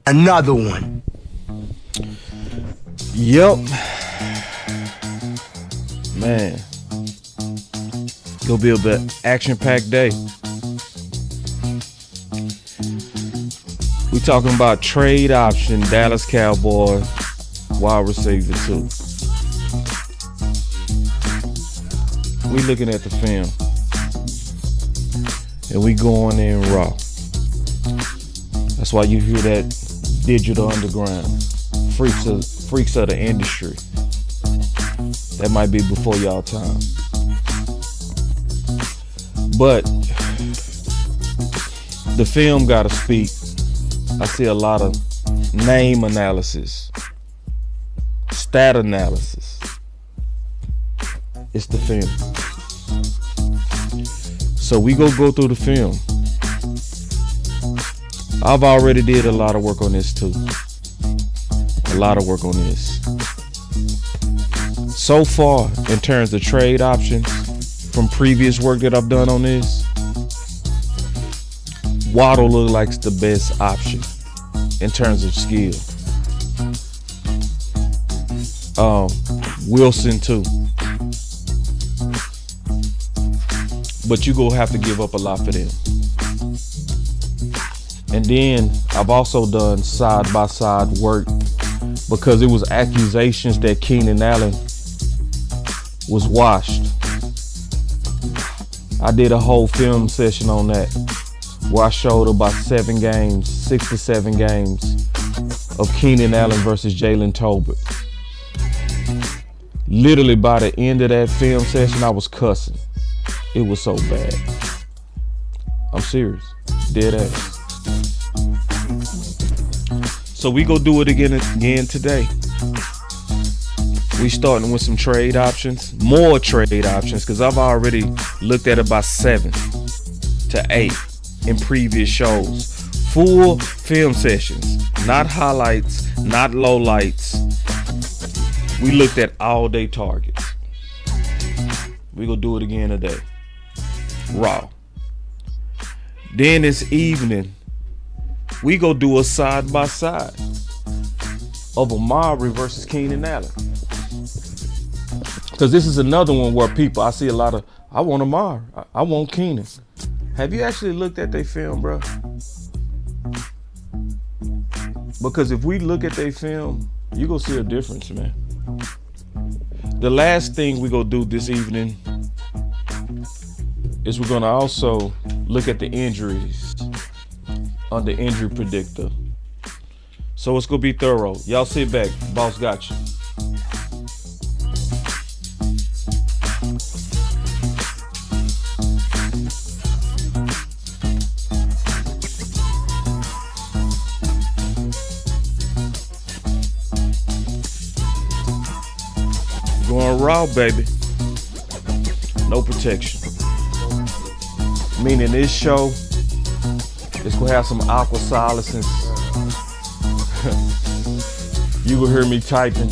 Another one. Yep. Man. It'll be a action-packed day. We talking about trade option Dallas Cowboys wide receiver 2. We looking at the film. And we going in raw. That's why you hear that digital underground. Freaks of the industry. That might be before y'all time. But the film gotta speak. I see a lot of name analysis, stat analysis. It's the film. So we go through the film. I've already did a lot of work on this too. A lot of work on this. So far, in terms of trade options from previous work that I've done on this, Waddle looks like the best option in terms of skill. Wilson too. But you gonna have to give up a lot for them. And then I've also done side-by-side work because it was accusations that Keenan Allen was washed. I did a whole film session on that where I showed about 6 to 7 games of Keenan Allen versus Jalen Tolbert. Literally by the end of that film session, I was cussing. It was so bad. I'm serious. Dead ass. So we go do it again today. We starting with some trade options, more trade options, because I've already looked at about 7 to 8 in previous shows. Full film sessions, not highlights, not lowlights. We looked at all day targets. We gonna do it again today. Raw. Then this evening, we go do a side by side of Amari versus Keenan Allen. Because this is another one where people, I see a lot of, I want Amari, I want Keenan. Have you actually looked at their film, bro? Because if we look at their film, you gonna see a difference, man. The last thing we gonna do this evening is we're gonna also look at the injuries on the injury predictor. So it's gonna be thorough. Y'all sit back, boss got you. Going raw, baby. No protection. Meaning this show is gonna have some awkward silences. You will hear me typing,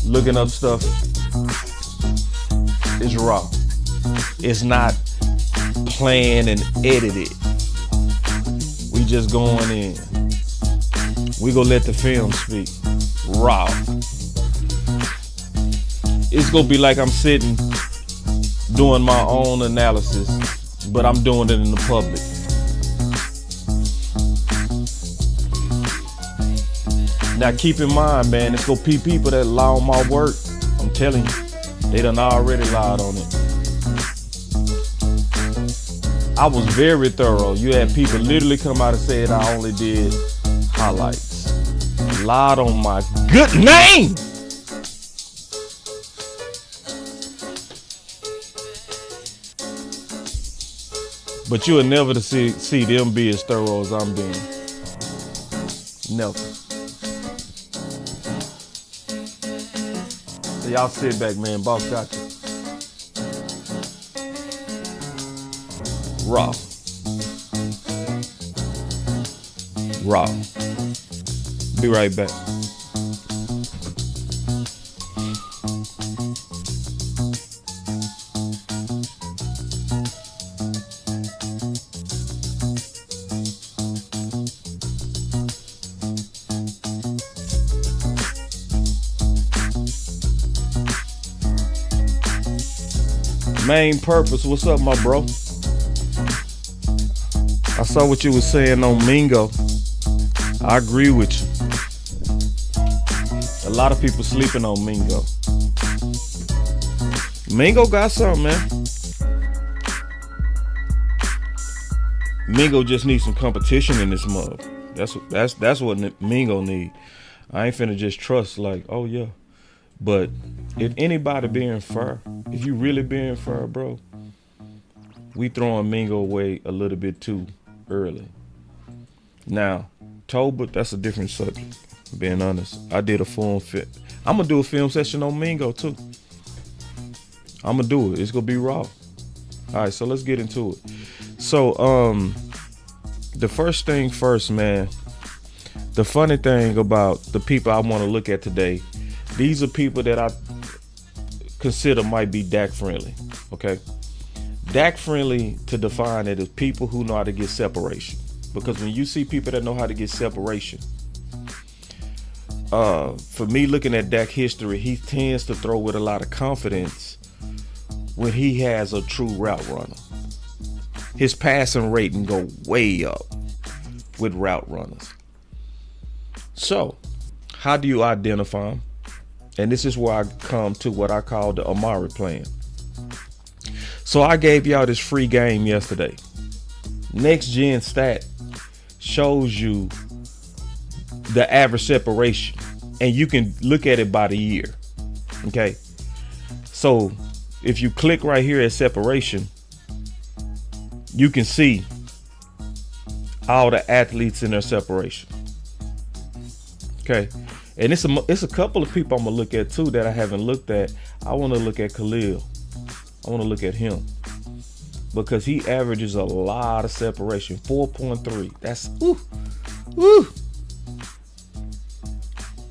looking up stuff. It's raw. It's not planned and edited. We just going in. We gonna let the film speak. Raw. It's gonna be like I'm sitting doing my own analysis, but I'm doing it in the public. Now keep in mind, man, it's gonna be people that lie on my work. I'm telling you, they done already lied on it. I was very thorough. You had people literally come out and say that I only did highlights. Lied on my good name. But you'll never see them be as thorough as I'm being. Never. So y'all sit back, man. Boss got you. Raw. Raw. Be right back. Main Purpose, what's up, my bro? I saw what you were saying on Mingo. I agree with you. A lot of people sleeping on Mingo. Mingo got something, man. Mingo just needs some competition in this mug. That's what Mingo need. I ain't finna just trust like, oh yeah. But if anybody being fair, if you really being fair, bro, we throwing Mingo away a little bit too early. Now, Toba, that's a different subject. Being honest, I did a full fit. I'm gonna do a film session on Mingo too. I'm gonna do it. It's gonna be raw. All right, so let's get into it. So, the first thing first, man. The funny thing about the people I want to look at today, these are people that I consider might be Dak friendly. Okay, Dak friendly, to define it, is people who know how to get separation. Because when you see people that know how to get separation, for me looking at Dak history, he tends to throw with a lot of confidence when he has a true route runner. His passing rating go way up with route runners. So, how do you identify them? And this is where I come to what I call the Amari plan. So I gave y'all this free game yesterday. Next Gen Stat shows you the average separation, and you can look at it by the year. Okay. So if you click right here at separation, you can see all the athletes in their separation. Okay. And it's a couple of people I'm gonna look at too that I haven't looked at. I want to look at Khalil. I want to look at him because he averages a lot of separation. 4.3. That's woo.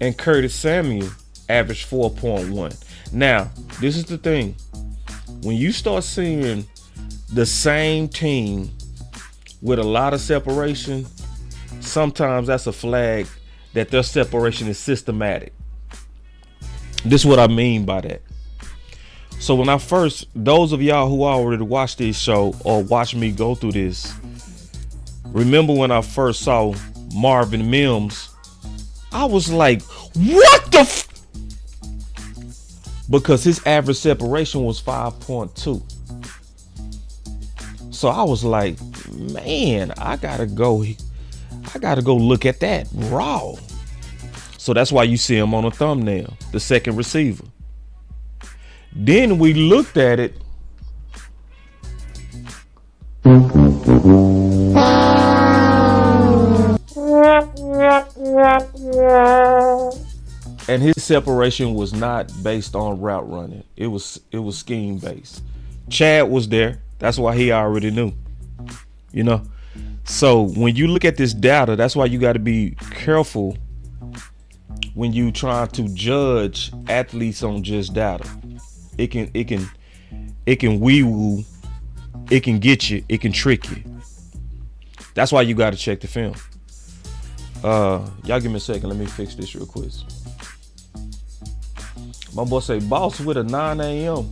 And Curtis Samuel averaged 4.1. Now, this is the thing. When you start seeing the same team with a lot of separation, sometimes that's a flag that their separation is systematic. This is what I mean by that. So when those of y'all who already watched this show or watched me go through this, remember when I first saw Marvin Mims, I was like, what the because his average separation was 5.2. So I was like, man, I gotta go look at that raw. So that's why you see him on the thumbnail, the second receiver. Then we looked at it. And his separation was not based on route running. It was scheme based. Chad was there. That's why he already knew. You know? So when you look at this data, that's why you got to be careful when you try to judge athletes on just data. It can wee-woo, it can get you, it can trick you. That's why you got to check the film. Y'all give me a second. Let me fix this real quick. My boy say, boss with a 9 a.m.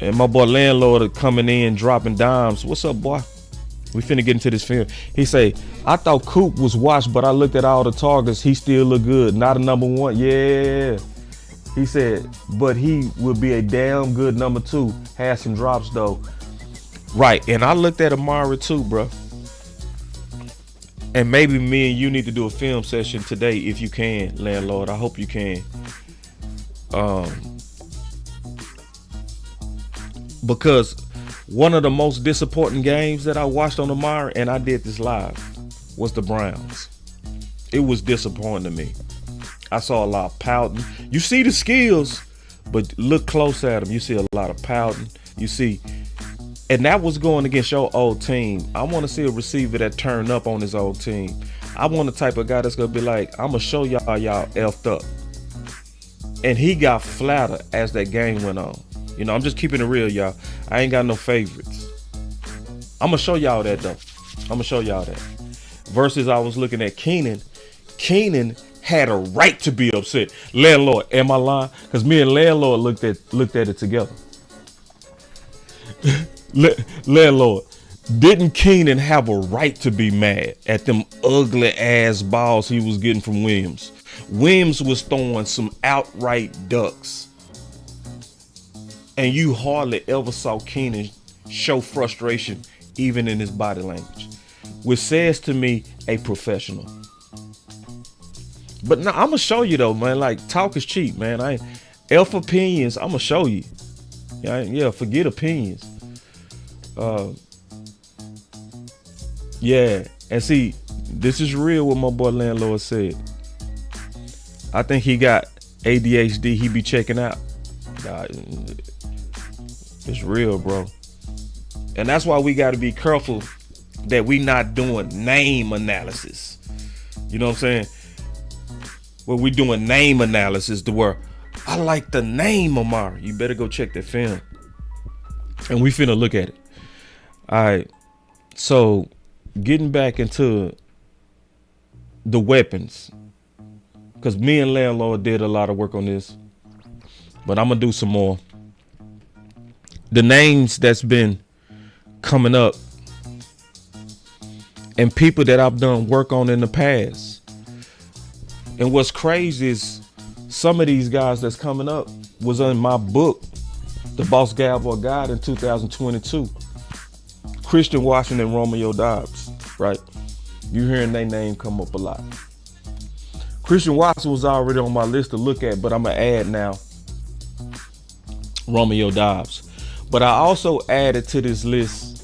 And my boy landlord coming in, dropping dimes. What's up, boy? We finna get into this film. He say, I thought Coop was washed, but I looked at all the targets. He still look good. Not a number one. Yeah. He said, but he would be a damn good number 2. Had some drops though. Right. And I looked at Amari too, bro. And maybe me and you need to do a film session today if you can, landlord. I hope you can. Because one of the most disappointing games that I watched on Amari, and I did this live, was the Browns. It was disappointing to me. I saw a lot of pouting. You see the skills, but look close at them. You see a lot of pouting. You see, and that was going against your old team. I want to see a receiver that turned up on his old team. I want the type of guy that's going to be like, I'm going to show y'all effed up. And he got flatter as that game went on. You know, I'm just keeping it real, y'all. I ain't got no favorites. I'm going to show y'all that, though. I'm going to show y'all that. Versus I was looking at Keenan. Keenan had a right to be upset. Landlord, am I lying? Because me and landlord looked at it together. Landlord, didn't Keenan have a right to be mad at them ugly ass balls he was getting from Williams? Williams was throwing some outright ducks. And you hardly ever saw Keenan show frustration even in his body language, which says to me a professional. But now I'm gonna show you though, man. Like, talk is cheap, man. I ain't F opinions. I'm gonna show you. Yeah, forget opinions. Yeah, and see, this is real what my boy landlord said. I think he got ADHD. He be checking out. It's real, bro. And that's why we got to be careful that we not doing name analysis. You know what I'm saying? Where we doing name analysis to where I like the name Amari. You better go check that film. And we finna look at it. All right. So getting back into the weapons, because me and landlord did a lot of work on this, but I'm gonna do some more. The names that's been coming up and people that I've done work on in the past. And what's crazy is some of these guys that's coming up was in my book, The Boss Cowboy Guide in 2022. Christian Washington, Romeo Doubs, right? You hearing their name come up a lot. Christian Watson was already on my list to look at, but I'm gonna add now Romeo Doubs. But I also added to this list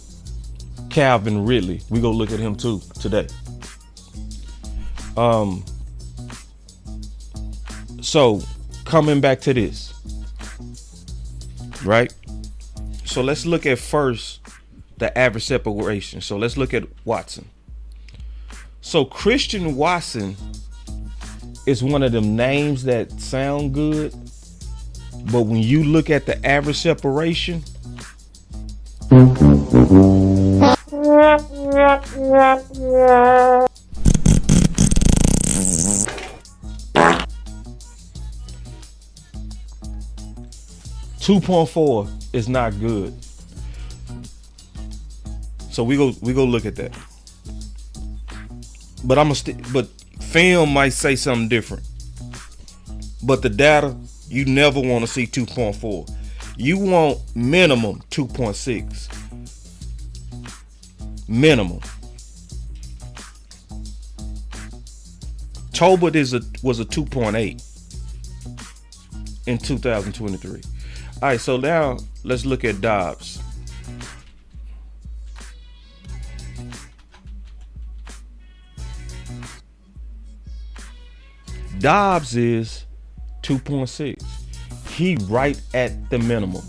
Calvin Ridley. We go look at him too today. So coming back to this, right? So let's look at first the average separation. So let's look at Watson. So Christian Watson is one of them names that sound good, but when you look at the average separation, 2.4 is not good. So we go look at that. But but film might say something different. But the data, you never want to see 2.4. You want minimum 2.6. Minimum. Tolbert was a 2.8 in 2023. All right, so now let's look at Doubs. Doubs is 2.6. He right at the minimum.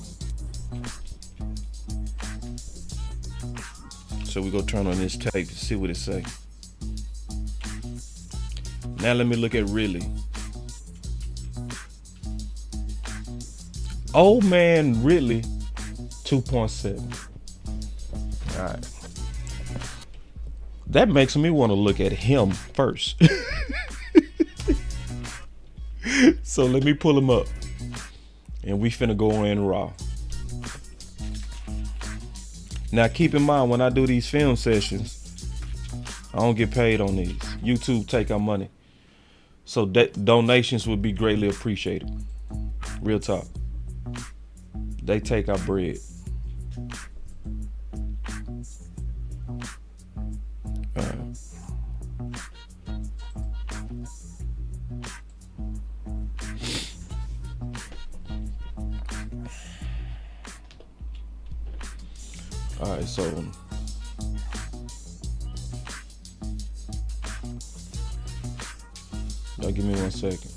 So we go turn on this tape to see what it say. Now let me look at Ridley. Old man Ridley, 2.7. All right. That makes me want to look at him first. So let me pull him up. And we finna go in raw. Now keep in mind, when I do these film sessions, I don't get paid on these. YouTube take our money. So donations would be greatly appreciated. Real talk. They take our bread. All right, so y'all give me 1 second.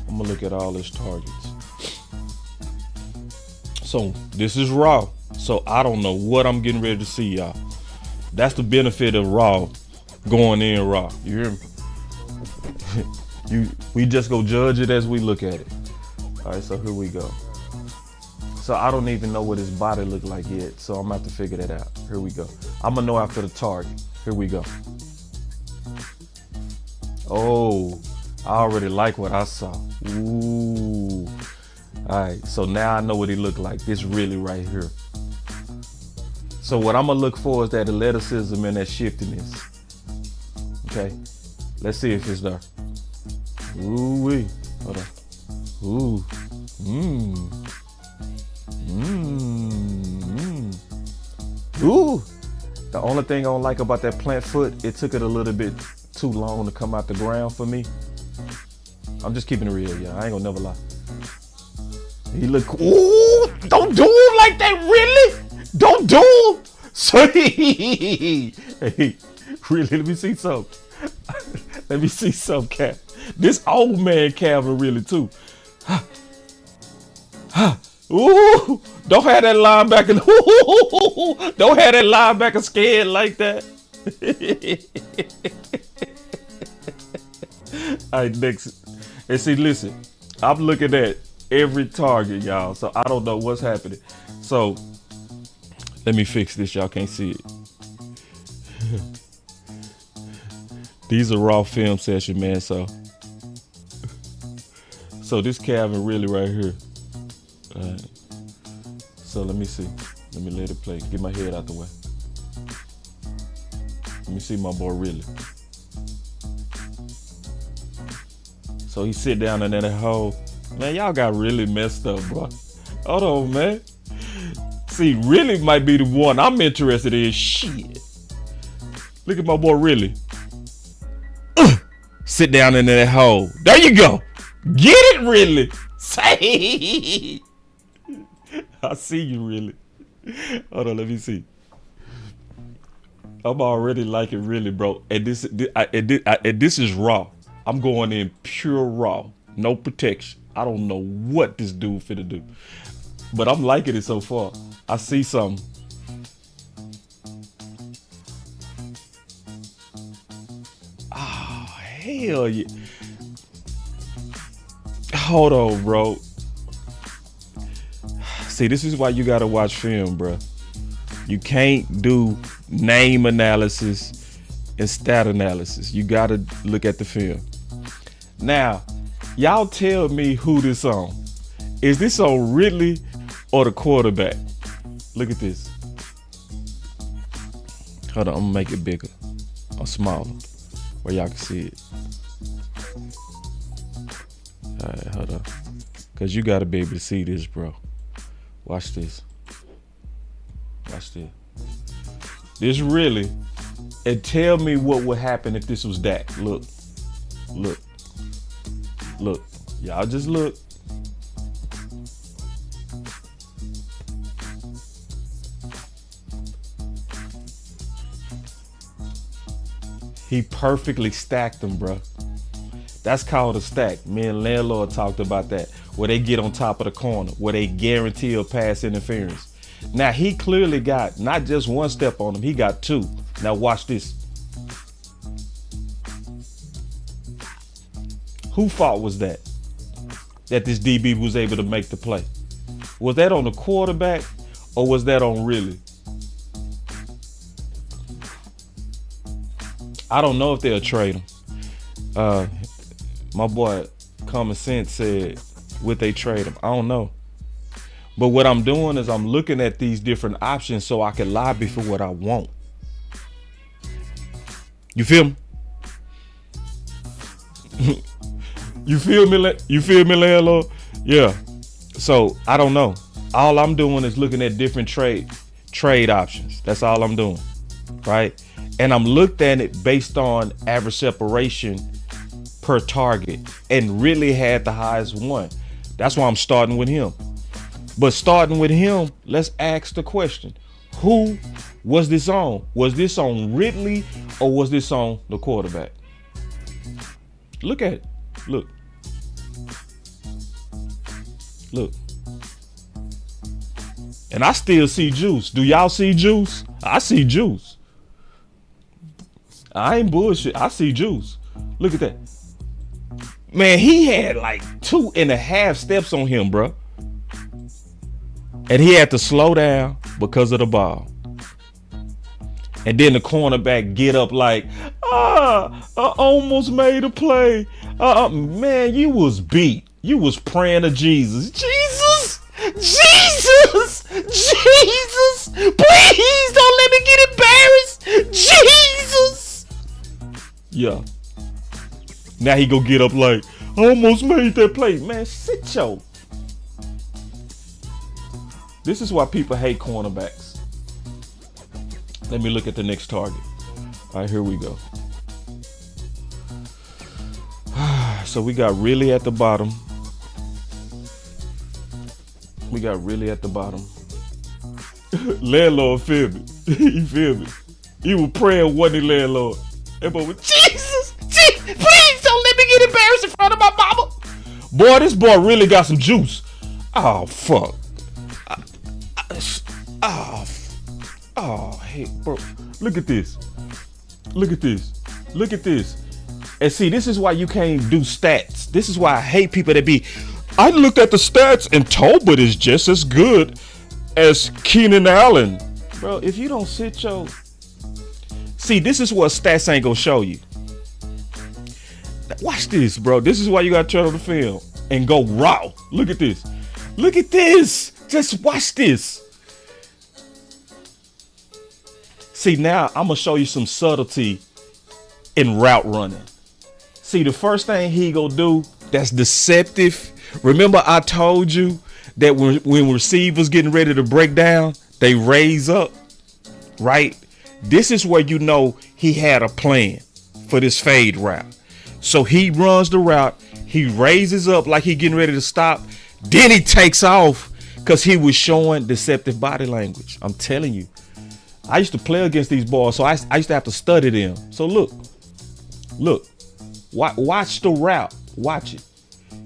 I'm gonna look at all his targets. So this is raw. So I don't know what I'm getting ready to see, y'all. That's the benefit of raw, going in raw. You hear me? We just go judge it as we look at it. All right, so here we go. So I don't even know what his body look like yet. So I'm gonna have to figure that out. Here we go. I'm gonna know after the target. Here we go. Oh, I already like what I saw. Ooh. All right, so now I know what he looked like. This really right here. So what I'm gonna look for is that athleticism and that shiftiness. Okay, let's see if it's there. Ooh wee, hold on. Ooh, Ooh. The only thing I don't like about that plant foot, it took it a little bit too long to come out the ground for me. I'm just keeping it real, y'all. I ain't gonna never lie. He look, ooh, don't do him like that, really? Don't do him. So hey, really, let me see something. Let me see something, Cap. This old man Calvin really too. Ooh, don't have that linebacker. Ooh, don't have that linebacker scared like that. All right, next. And see, listen, I'm looking at every target, y'all. So I don't know what's happening. So let me fix this. Y'all can't see it. These are raw film session, man. So this Calvin really right here. All right. So let me see. Let me let it play. Get my head out the way. Let me see my boy really. So he sit down in that hole. Man, y'all got really messed up, bro. Hold on, man. See, really might be the one I'm interested in. Shit. Look at my boy really. Sit down in that hole. There you go. Get it, really. Say. I see you, really. Hold on, let me see. I'm already liking really, bro. And this is raw. I'm going in pure raw. No protection. I don't know what this dude finna do. But I'm liking it so far. I see something. Oh, hell yeah. Hold on, bro. See, this is why you gotta watch film, bro. You can't do name analysis and stat analysis. You gotta look at the film. Now, y'all tell me who this on. Is this on Ridley or the quarterback? Look at this. Hold on, I'm gonna make it bigger or smaller where y'all can see it. All right, hold on. Cause you gotta be able to see this, bro. Watch this. Watch this. This really, and tell me what would happen if this was Dak. Look, look, look. Y'all just look. He perfectly stacked them, bro. That's called a stack. Me and Landlord talked about that, where they get on top of the corner, where they guarantee a pass interference. Now, he clearly got not just one step on him, he got two. Now, watch this. Whose fault was that? That this DB was able to make the play? Was that on the quarterback or was that on Ridley? I don't know if they'll trade him. My boy Common Sense said, would they trade him? I don't know. But what I'm doing is I'm looking at these different options so I can lobby for what I want. You feel me? You feel me? You feel me, landlord? Yeah. So I don't know. All I'm doing is looking at different trade options. That's all I'm doing, right? And I'm looked at it based on average separation per target, and really had the highest one. That's why I'm starting with him. But starting with him, let's ask the question: who was this on? Was this on Ridley or was this on the quarterback? Look at it. Look. Look. And I still see juice. Do y'all see juice? I see juice. I ain't bullshit. I see juice. Look at that. Man, he had like 2.5 steps on him, bro. And he had to slow down because of the ball. And then the cornerback get up like, I almost made a play. Man, you was beat. You was praying to Jesus. Jesus! Jesus! Jesus! Please don't let me get embarrassed! Jesus! Yeah. Now he go get up like, I almost made that play. Man, sit your. This is why people hate cornerbacks. Let me look at the next target. All right, here we go. So we got Ridley at the bottom. Landlord feel me. He feel me. He was praying, wasn't he, landlord? That boy was, Jesus, please don't let me get embarrassed in front of my mama. Boy, this boy really got some juice. Oh, fuck. Hey, bro. Look at this. And see, this is why you can't do stats. This is why I hate people that be, I looked at the stats and Tolbert is just as good as Keenan Allen. Bro, if you don't sit your... See, this is what stats ain't gonna show you. Watch this, bro. This is why you gotta turn on the film and go raw. Look at this. Just watch this. See, now I'm gonna show you some subtlety in route running. See, the first thing he gonna do that's deceptive. Remember I told you that when receivers getting ready to break down, they raise up, right? This is where you know he had a plan for this fade route. So he runs the route, he raises up like he getting ready to stop, then he takes off because he was showing deceptive body language. I'm telling you. I used to play against these boys, so I used to have to study them. So look, watch the route, watch it.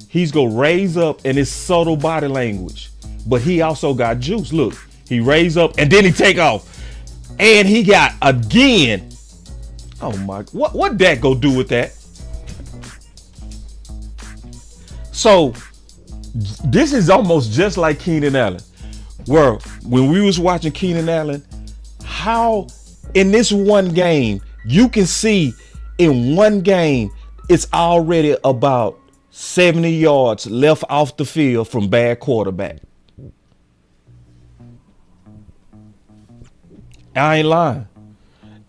He's gonna raise up and it's subtle body language, but he also got juice. Look, he raise up and then he take off, and he got again. Oh my, what that go do with that? So this is almost just like Keenan Allen, where when we was watching Keenan Allen, how in this one game, you can see in one game, it's already about 70 yards left off the field from bad quarterback. I ain't lying.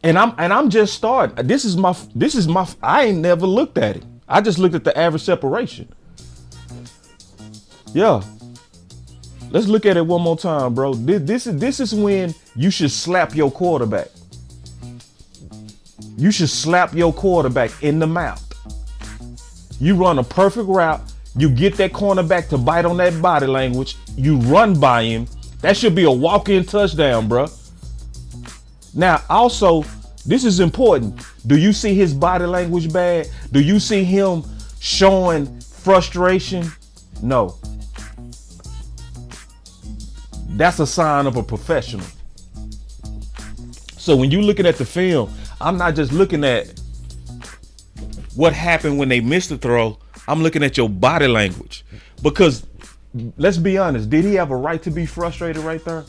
And I'm just starting. This is my I ain't never looked at it. I just looked at the average separation. Yeah. Let's look at it one more time, bro. This is when you should slap your quarterback. You should slap your quarterback in the mouth. You run a perfect route. You get that cornerback to bite on that body language. You run by him. That should be a walk-in touchdown, bro. Now, also, this is important. Do you see his body language bad? Do you see him showing frustration? No. That's a sign of a professional. So when you're looking at the film, I'm not just looking at what happened when they missed the throw. I'm looking at your body language. Because let's be honest, did he have a right to be frustrated right there?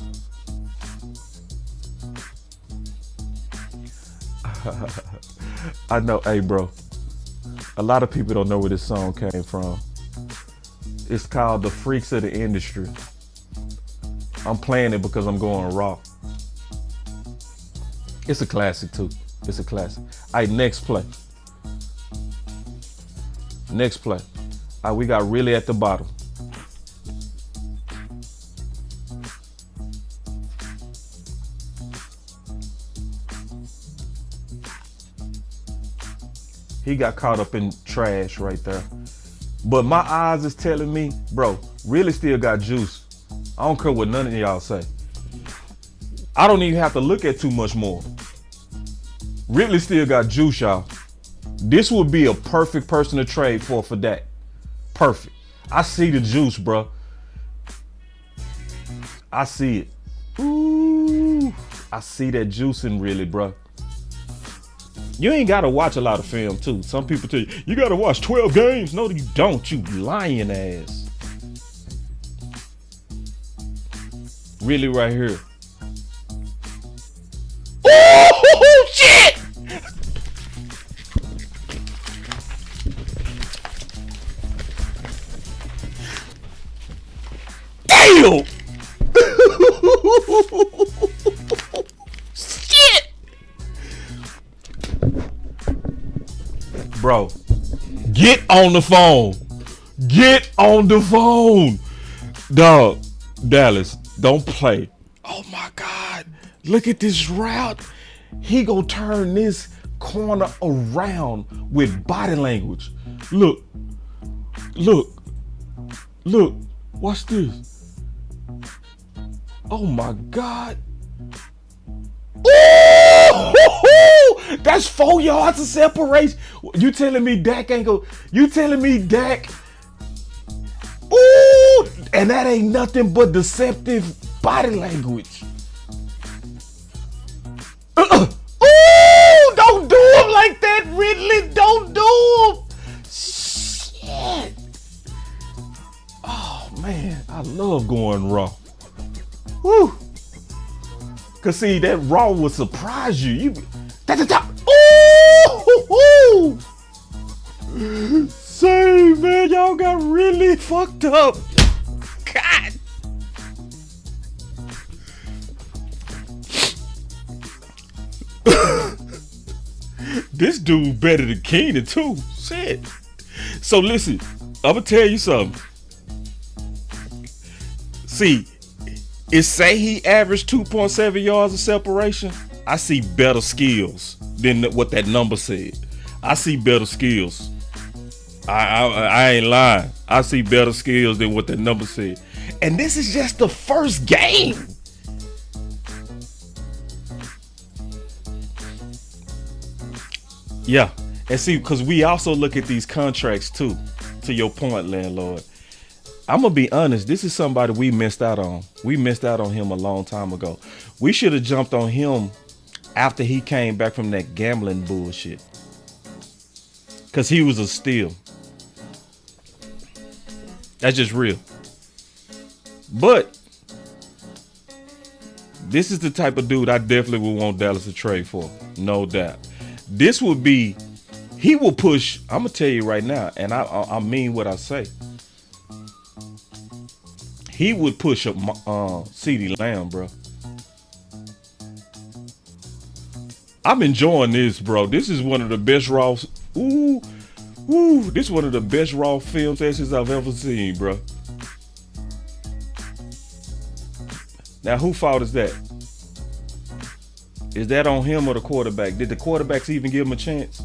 I know, hey bro, a lot of people don't know where this song came from. It's called The Freaks of the Industry. I'm playing it because I'm going raw. It's a classic too. It's a classic. All right, next play. All right, we got Ridley at the bottom. He got caught up in trash right there. But my eyes is telling me, bro, Ridley still got juice. I don't care what none of y'all say. I don't even have to look at too much more. Ridley still got juice, y'all. This would be a perfect person to trade for that. Perfect. I see the juice, bro. I see it. Ooh, I see that juice in Ridley, bro. You ain't got to watch a lot of film, too. Some people tell you got to watch 12 games. No, you don't, you lying ass. Really right here. Oh, shit! Bro, get on the phone. Get on the phone. Dog, Dallas, don't play. Oh my God. Look at this route. He gonna turn this corner around with body language. Look. Watch this. Oh my God. Ooh! That's 4 yards of separation. You telling me Dak ain't go? You telling me Dak? Ooh! And that ain't nothing but deceptive body language. Ooh! Don't do him like that, Ridley. Don't do him. Shit. Oh man, I love going raw. Woo! Cause see, that raw will surprise you. That's the top. Ooh! Say, man, y'all got really fucked up. God. This dude better than Keenan too. Shit. So listen, I'm gonna tell you something. See, it say he averaged 2.7 yards of separation. I see better skills than what that number said. I see better skills. I ain't lying. I see better skills than what that number said. And this is just the first game. Yeah. And see, because we also look at these contracts too. To your point, landlord. I'm going to be honest. This is somebody we missed out on. We missed out on him a long time ago. We should have jumped on him after he came back from that gambling bullshit. Because he was a steal. That's just real. But this is the type of dude I definitely would want Dallas to trade for. No doubt. This would be, he will push, I'm going to tell you right now, and I mean what I say. He would push up CeeDee Lamb, bro. I'm enjoying this, bro. This is one of the best raw. This is one of the best raw film sessions I've ever seen, bro. Now, who fault is that? Is that on him or the quarterback? Did the quarterbacks even give him a chance?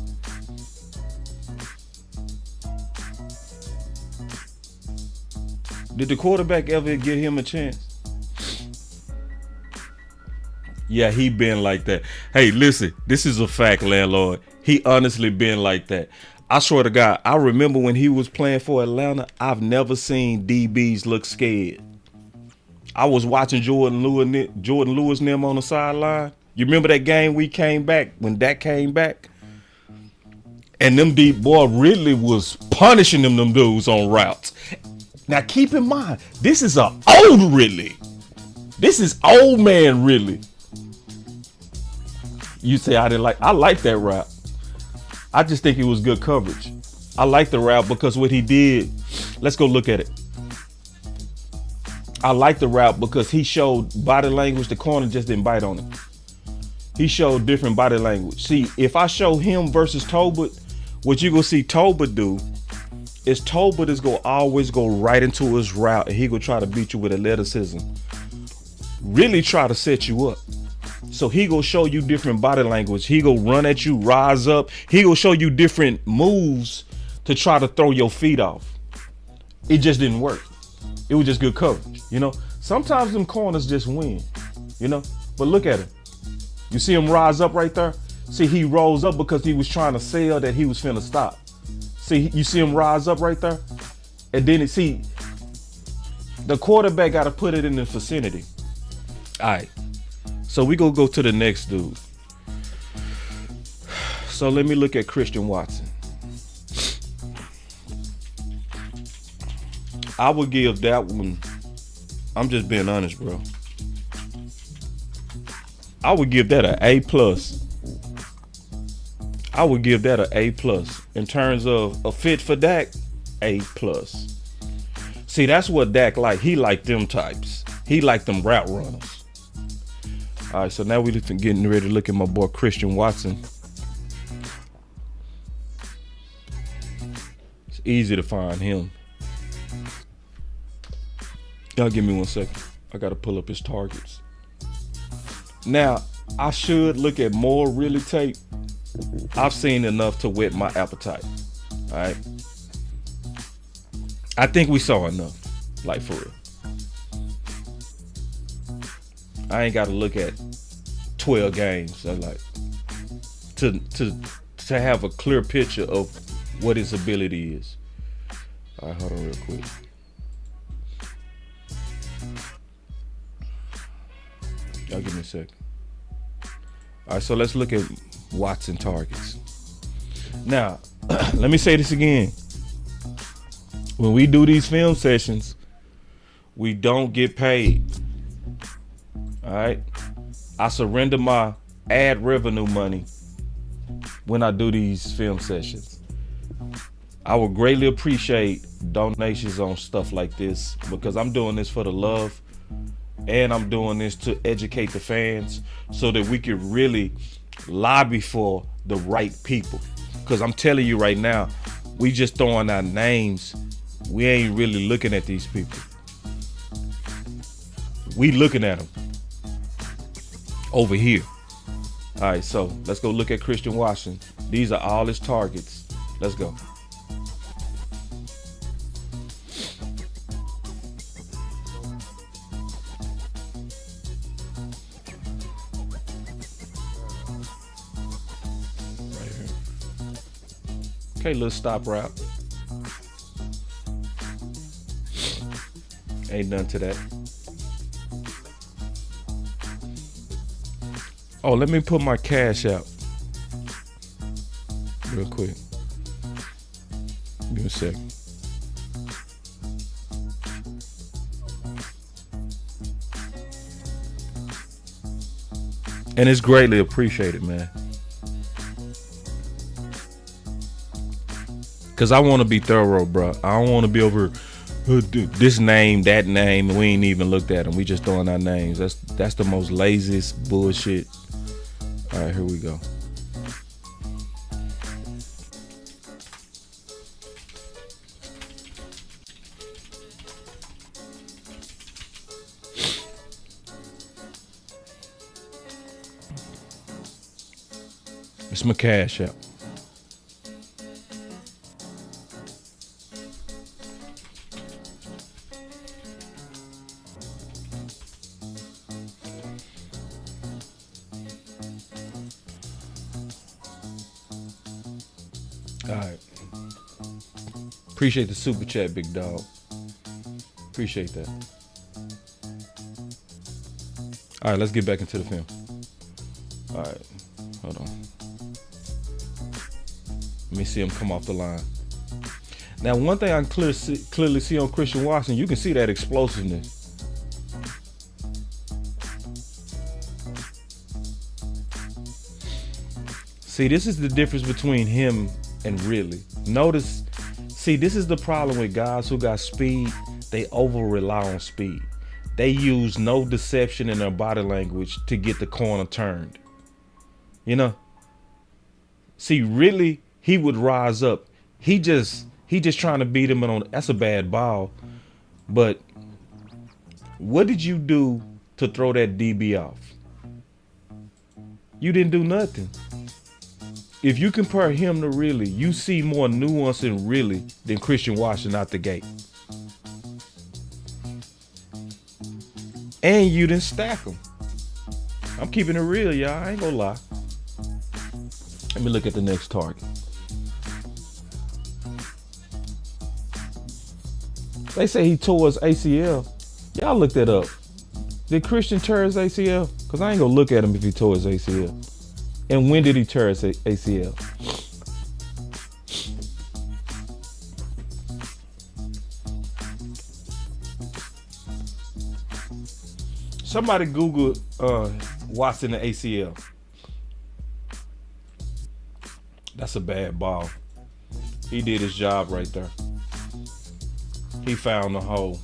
Did the quarterback ever give him a chance? Yeah, he been like that. Hey, listen, this is a fact, landlord. He honestly been like that. I swear to God, I remember when he was playing for Atlanta, I've never seen DBs look scared. I was watching Jordan Lewis and them on the sideline. You remember that game we came back, when Dak came back? And them deep boy Ridley was punishing them dudes on routes. Now keep in mind, this is an old Ridley. This is old man Ridley. You say I like that route. I just think it was good coverage. I like the route because what he did, let's go look at it. I like the route because he showed body language. The corner just didn't bite on it. He showed different body language. See, if I show him versus Tolbert, what you gonna see Tolbert do is Tolbert is gonna always go right into his route and he gonna try to beat you with athleticism. Really try to set you up. So he gonna show you different body language. He gonna run at you, rise up. He gonna show you different moves to try to throw your feet off. It just didn't work. It was just good coverage, you know. Sometimes them corners just win, you know. But look at him. You see him rise up right there? See, he rose up because he was trying to sell that he was finna stop. See, you see him rise up right there? And then see, the quarterback got to put it in the vicinity. All right. So we gonna go to the next dude. So let me look at Christian Watson. I would give that one, I'm just being honest, bro. I would give that an A+. I would give that an A+. In terms of a fit for Dak, A+. See, that's what Dak like. He like them types. He like them route runners. All right, so now we're getting ready to look at my boy Christian Watson. It's easy to find him. Y'all give me 1 second. I gotta pull up his targets. Now, I should look at more Ridley tape. I've seen enough to whet my appetite. All right. I think we saw enough, like for real. I ain't got to look at 12 games. I like to have a clear picture of what his ability is. All right, hold on real quick. Y'all give me a second. All right, so let's look at Watson targets. Now, let me say this again. When we do these film sessions, we don't get paid. All right. I surrender my ad revenue money when I do these film sessions. I would greatly appreciate donations on stuff like this because I'm doing this for the love and I'm doing this to educate the fans so that we can really lobby for the right people. Because I'm telling you right now, we just throwing out names. We ain't really looking at these people. We looking at them over here. All right, so let's go look at Christian Washington. These are all his targets. Let's go. Right here. Okay, little stop route. Ain't none to that. Oh, let me put my cash out real quick. Give me a second. And it's greatly appreciated, man. Cause I want to be thorough, bro. I don't want to be over this name, that name, and we ain't even looked at them. We just throwing our names. That's the most laziest bullshit. All right, here we go. It's my cash app. All right. Appreciate the super chat, big dog. Appreciate that. All right, let's get back into the film. All right, hold on. Let me see him come off the line. Now, one thing I can clearly see on Christian Watson, you can see that explosiveness. See, this is the difference between him and Ridley. Notice, see, this is the problem with guys who got speed. They over rely on speed. They use no deception in their body language to get the corner turned. You know? See, Ridley, he would rise up. He just trying to beat him on. That's a bad ball. But what did you do to throw that DB off? You didn't do nothing. If you compare him to Ridley, you see more nuance in Ridley than Christian Washington out the gate. And you didn't stack him. I'm keeping it real, y'all. I ain't gonna lie. Let me look at the next target. They say he tore his ACL. Y'all look that up. Did Christian tear his ACL? Because I ain't gonna look at him if he tore his ACL. And when did he tear his ACL? Somebody Google Watson and ACL. That's a bad ball. He did his job right there. He found the hole.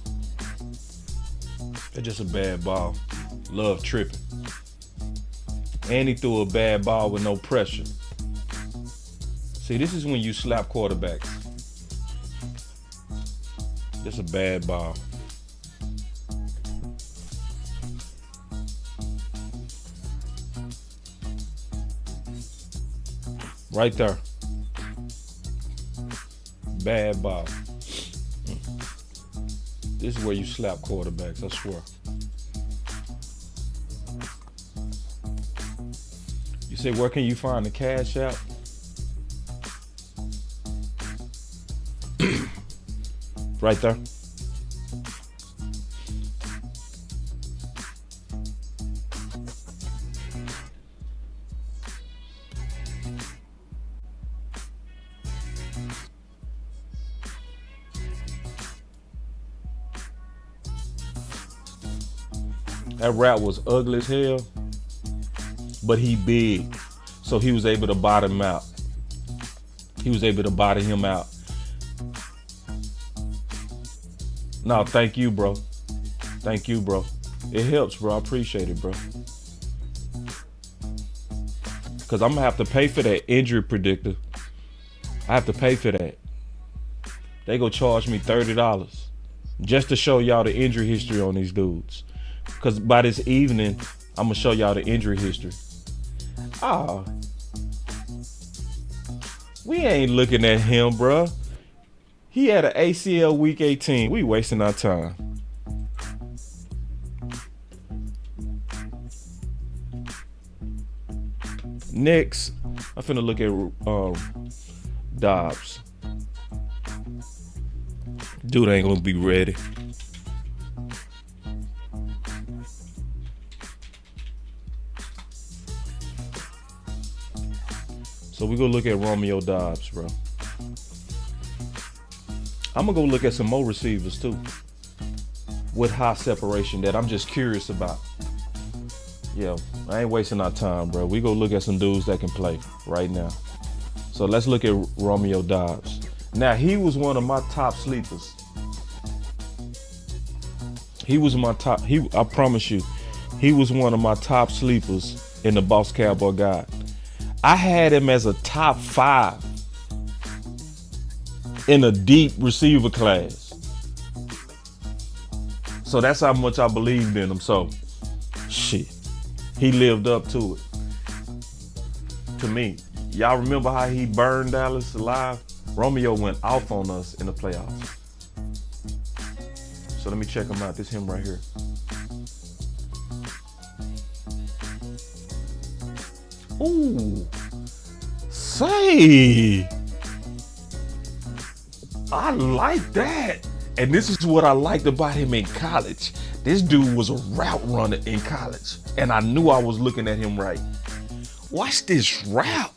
It's just a bad ball. Love tripping. And he threw a bad ball with no pressure. See, this is when you slap quarterbacks. It's a bad ball. Right there. Bad ball. This is where you slap quarterbacks, I swear. You say, where can you find the CashApp? Right there. That rat was ugly as hell, but he big, so he was able to bottom him out. He was able to bottom him out. No, thank you, bro. Thank you, bro. It helps, bro. I appreciate it, bro. Because I'm going to have to pay for that injury predictor. I have to pay for that. They go charge me $30 just to show y'all the injury history on these dudes. Because by this evening, I'm going to show y'all the injury history. Oh. We ain't looking at him, bro. He had an ACL week 18. We wasting our time. Next, I'm finna look at Doubs. Dude ain't gonna be ready. So we gonna look at Romeo Doubs, bro. I'm gonna go look at some more receivers too with high separation that I'm just curious about. Yeah, I ain't wasting our time, bro. We go look at some dudes that can play right now. So let's look at Romeo Doubs. Now, he was one of my top sleepers. He was my top, I promise you, he was one of my top sleepers in the Boss Cowboy Guide. I had him as a top 5 in a deep receiver class. So that's how much I believed in him. So, shit, he lived up to it. To me, y'all remember how he burned Dallas alive? Romeo went off on us in the playoffs. So let me check him out. This him right here. Ooh, say, I like that. And this is what I liked about him in college. This dude was a route runner in college, and I knew I was looking at him right. Watch this route.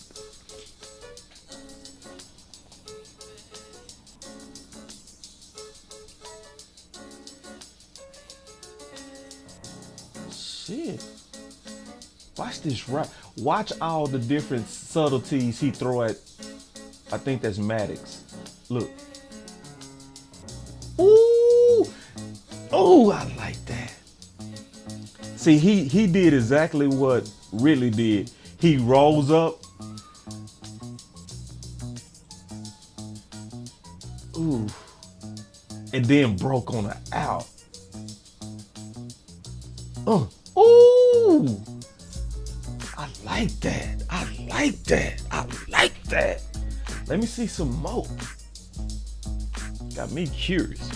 Shit. Watch this route. Watch all the different subtleties he throw at, I think that's Maddox. Look. Ooh. Oh, I like that. See, he did exactly what Ridley did. He rolls up. Ooh. And then broke on the out. Ooh. I like that. I like that. I like that. Let me see some more. Got me curious.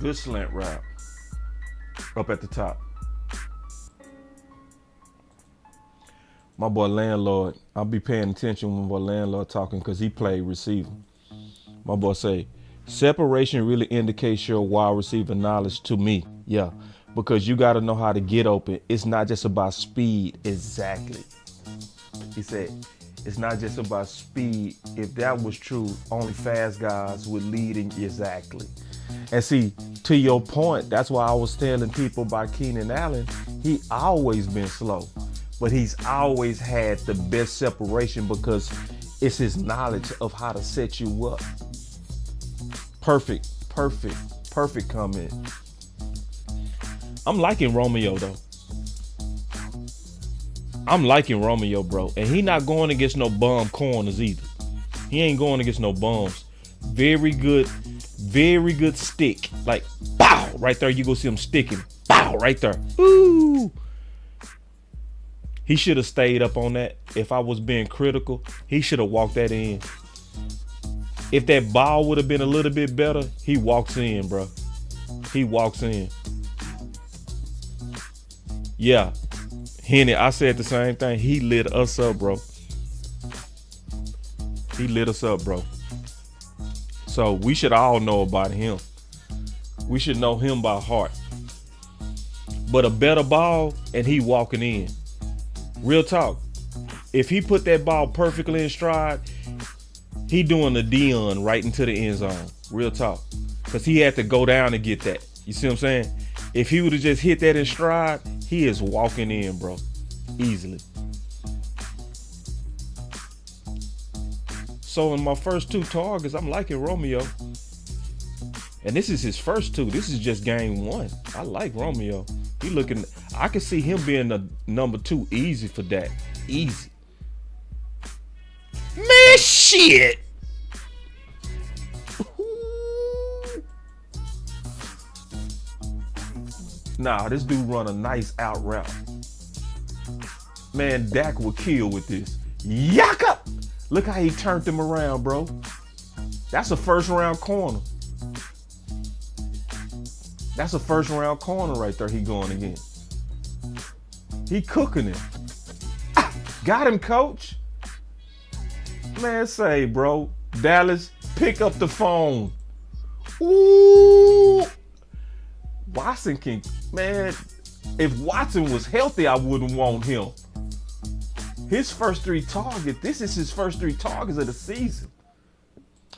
Good slant route. Up at the top. My boy Landlord, I'll be paying attention when my boy Landlord talking because he played receiver. My boy say, separation really indicates your wide receiver knowledge to me. Yeah, because you got to know how to get open. It's not just about speed. Exactly. He said, it's not just about speed. If that was true, only fast guys would lead in. Exactly. And see, to your point, that's why I was telling people about Keenan Allen. He always been slow, but he's always had the best separation because it's his knowledge of how to set you up. Perfect comment. I'm liking Romeo though. I'm liking Romeo, bro. And he not going against no bum corners either. He ain't going against no bums. Very good stick. Like, bow, right there. You go see him sticking. Bow, right there. Ooh. He should have stayed up on that. If I was being critical, he should have walked that in. If that ball would have been a little bit better, he walks in, bro. He walks in. Yeah. Henny, I said the same thing. He lit us up, bro. He lit us up, bro. So we should all know about him. We should know him by heart. But a better ball and he walking in. Real talk. If he put that ball perfectly in stride, he doing the Dion right into the end zone. Real talk. Because he had to go down to get that. You see what I'm saying? If he would have just hit that in stride, he is walking in, bro. Easily. So in my first 2 targets, I'm liking Romeo. And this is his first 2. This is just game 1. I like Romeo. He looking, I can see him being the number 2 easy for that. Easy. Man, shit. Nah, this dude run a nice out route. Man, Dak would kill with this. Yaka! Look how he turned him around, bro. That's a first round corner. That's a first round corner right there he going again. He cooking him. Ah, got him, coach. Man, say, bro, Dallas, pick up the phone. Ooh. Watson can, man, if Watson was healthy, I wouldn't want him. His first 3 targets, this is his first 3 targets of the season.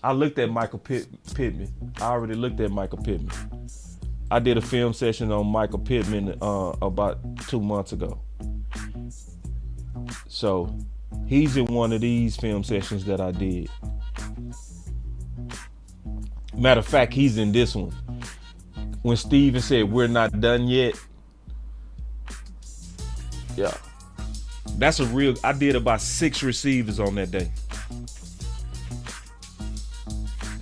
I looked at Michael Pittman. I already looked at Michael Pittman. I did a film session on Michael Pittman about 2 months ago. So he's in one of these film sessions that I did. Matter of fact, he's in this one. When Steven said we're not done yet. Yeah. That's a real, I did about 6 receivers on that day.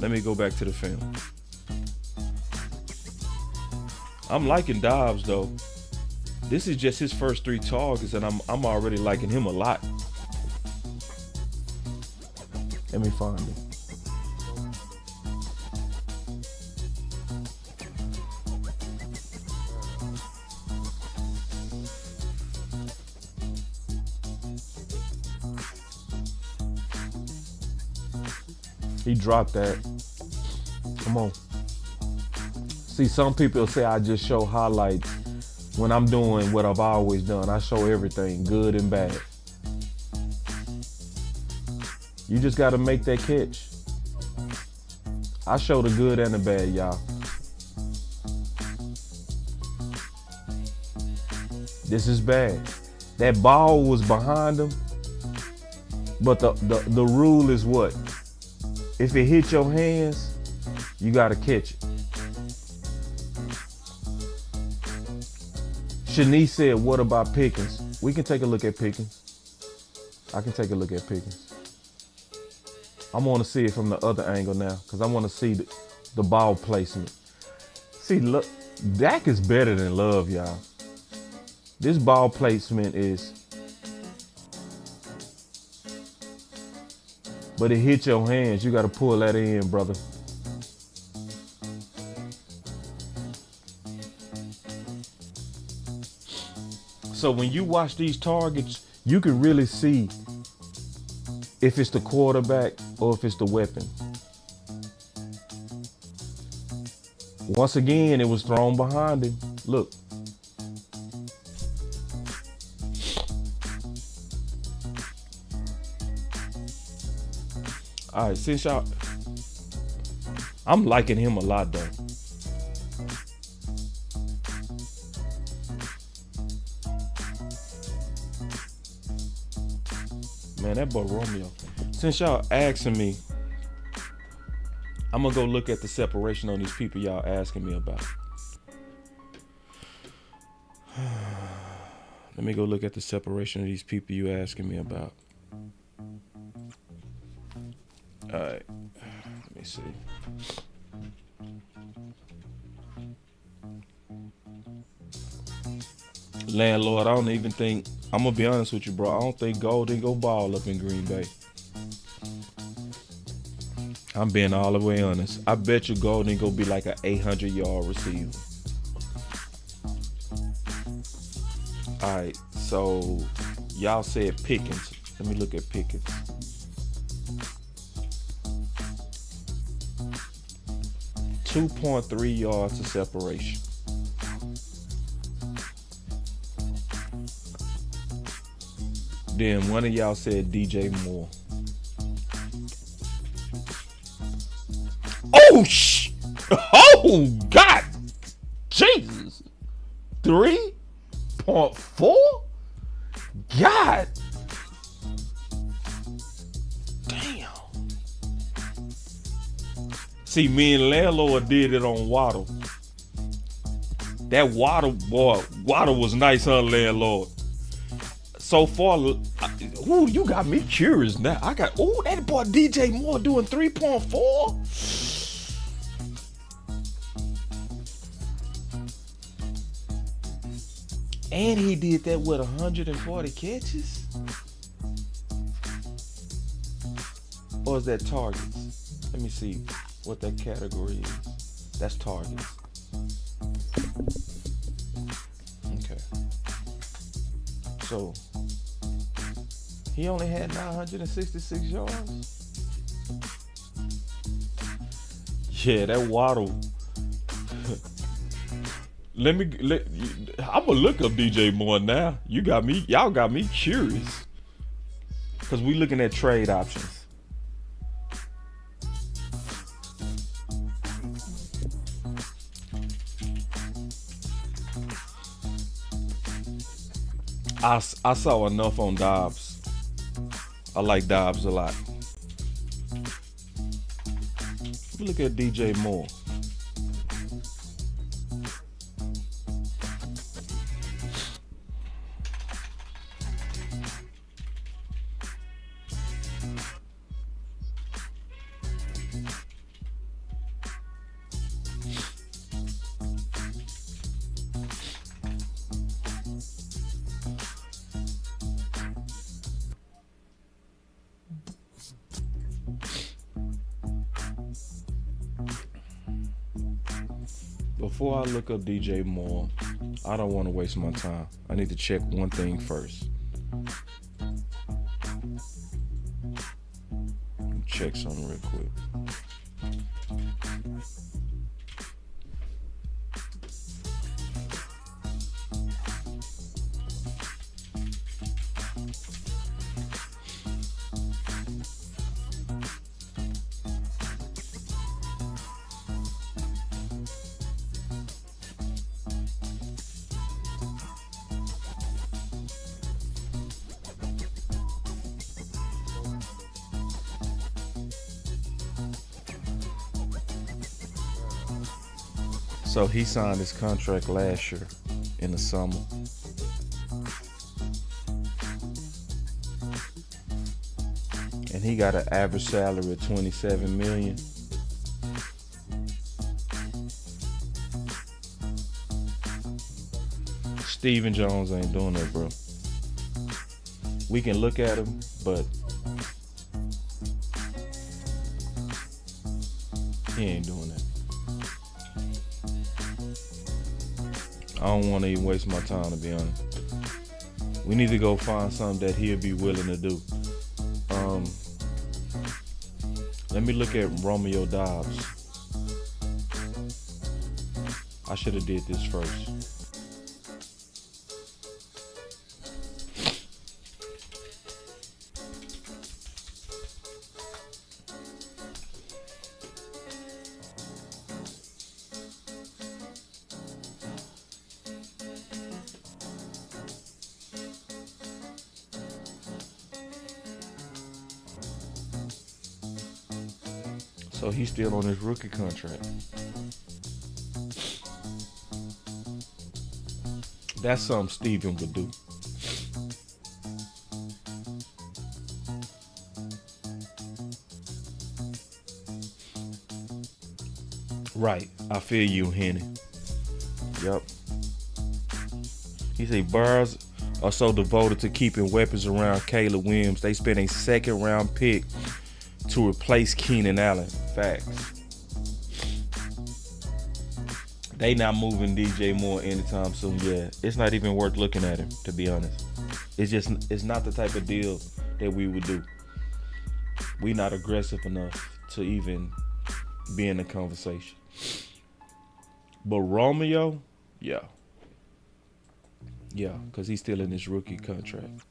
Let me go back to the film. I'm liking Doubs though. This is just his first 3 targets and I'm already liking him a lot. Let me find him. He dropped that. Come on. See, some people say I just show highlights when I'm doing what I've always done. I show everything, good and bad. You just got to make that catch. I show the good and the bad, y'all. This is bad. That ball was behind him, but the rule is what? If it hit your hands, you got to catch it. Shanice said, what about Pickens? We can take a look at Pickens. I can take a look at Pickens. I want to see it from the other angle now because I want to see the ball placement. See, look, Dak is better than Love, y'all. This ball placement is, but it hit your hands. You got to pull that in, brother. So when you watch these targets, you can really see if it's the quarterback or if it's the weapon. Once again, it was thrown behind him. Look. All right, since y'all, I'm liking him a lot though. Man, that boy Romeo. Since y'all asking me, I'm gonna go look at the separation on these people y'all asking me about. Let me go look at the separation of these people you asking me about. All right. Let me see. Landlord, I don't even think, I'm going to be honest with you, bro. I don't think Gold didn't go ball up in Green Bay. I'm being all the way honest. I bet you Gold didn't go be like an 800-yard receiver. All right, so y'all said Pickens. Let me look at Pickens. .3 yards of separation. Then one of y'all said DJ Moore. Oh, God. Jesus. 3.4? God. Damn. See, me and Landlord did it on Waddle. That Waddle, boy, Waddle was nice, huh, Landlord? So far, you got me curious now. That boy DJ Moore doing 3.4? And he did that with 140 catches? Or is that targets? Let me see what that category is. That's targets. Okay. So, he only had 966 yards? Yeah, that Waddle. I'm gonna look up DJ Moore now. Y'all got me curious. Cause we looking at trade options. I saw enough on Doubs. I like Doubs a lot. Let me look at DJ Moore. Before I look up DJ Moore, I don't want to waste my time. I need to check one thing first. Check something real quick. So he signed his contract last year in the summer. And he got an average salary of $27 million. Steven Jones ain't doing that, bro. We can look at him, but he ain't doing that. I don't want to even waste my time, to be honest. We need to go find something that he'll be willing to do. Let me look at Romeo Doubs. I should have did this first. So he's still on his rookie contract. That's something Steven would do. Right. I feel you, Henny. Yep. He said Bears are so devoted to keeping weapons around Caleb Williams, they spent a second-round pick to replace Keenan Allen. Facts. They not moving DJ Moore anytime soon. Yeah, it's not even worth looking at him, to be honest. It's not the type of deal that we would do. We not aggressive enough to even be in the conversation. But Romeo, yeah, because he's still in his rookie contract.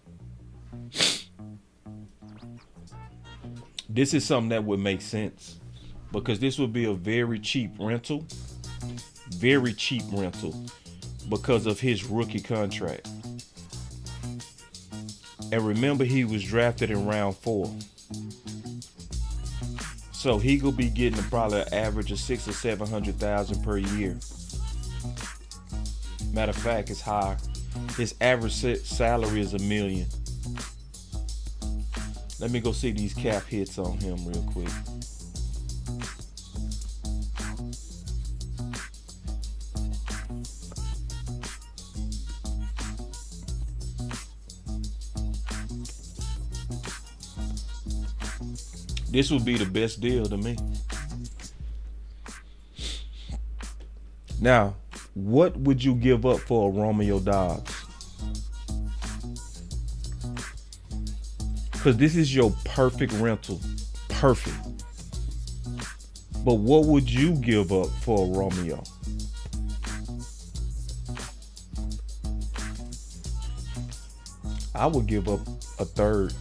This is something that would make sense because this would be a very cheap rental because of his rookie contract. And remember, he was drafted in round 4. So he could be getting probably an average of $600,000 or $700,000 per year. Matter of fact, it's higher. His average salary is $1 million. Let me go see these cap hits on him real quick. This would be the best deal to me. Now, what would you give up for a Romeo Doubs? Because this is your perfect rental. Perfect. But what would you give up for a Romeo? I would give up a third.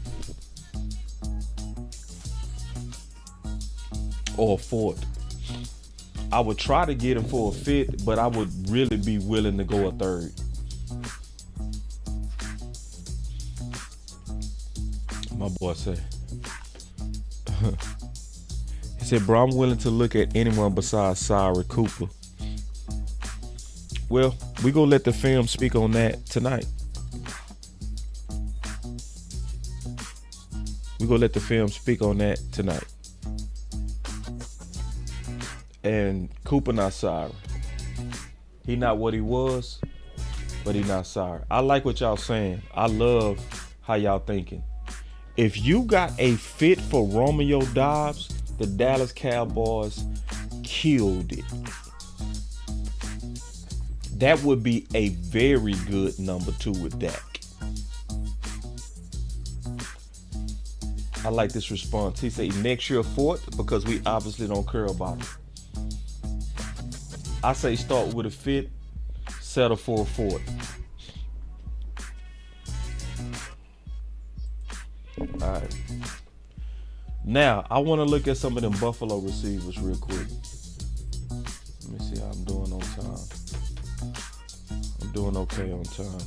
Or a fourth. I would try to get him for a fifth, but I would really be willing to go a third. My boy said, he said, bro, I'm willing to look at anyone besides Cyrus Cooper. Well, we gonna let the film speak on that tonight. We gonna let the film speak on that tonight. And Cooper not sorry. He not what he was, but he not sorry. I like what y'all saying. I love how y'all thinking. If you got a fit for Romeo Doubs, the Dallas Cowboys killed it. That would be a very good number 2 with Dak. I like this response. He said next year fourth because we obviously don't care about it. I say start with a fifth, settle for a fourth. All right. Now, I want to look at some of them Buffalo receivers real quick. Let me see how I'm doing on time. I'm doing okay on time.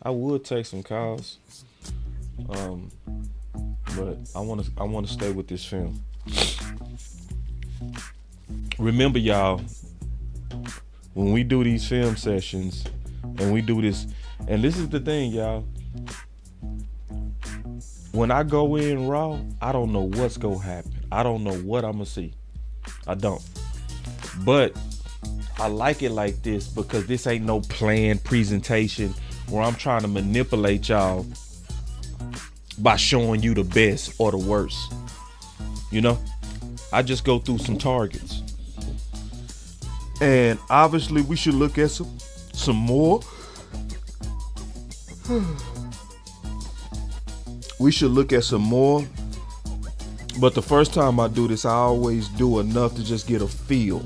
I would take some calls, but I want to stay with this film. Remember, y'all, when we do these film sessions and we do this, and this is the thing, y'all. When I go in raw, I don't know what's gonna happen. I don't know what I'm gonna see. I don't. But I like it like this because this ain't no planned presentation where I'm trying to manipulate y'all by showing you the best or the worst. You know? I just go through some targets. And obviously we should look at some more. We should look at some more. But the first time I do this, I always do enough to just get a feel.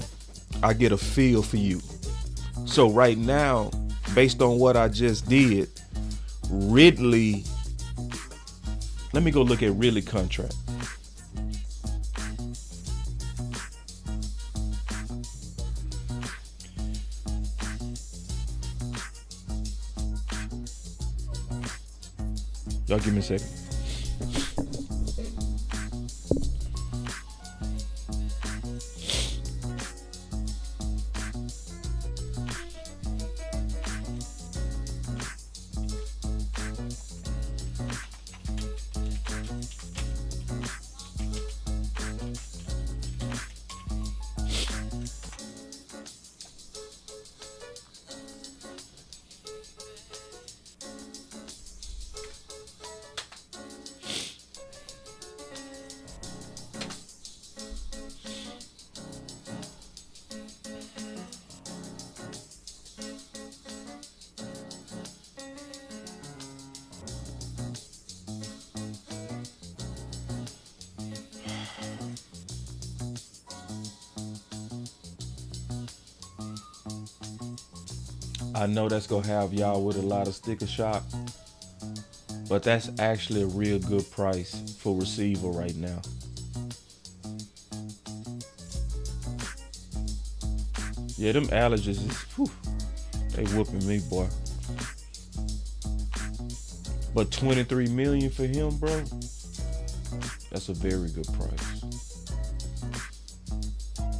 I get a feel for you. So right now, based on what I just did, Ridley, let me go look at Ridley contract. Y'all give me a second. I know that's gonna have y'all with a lot of sticker shock, but that's actually a real good price for receiver right now. Yeah, them allergies is, whew, they whooping me, boy. But $23 million for him, bro, that's a very good price.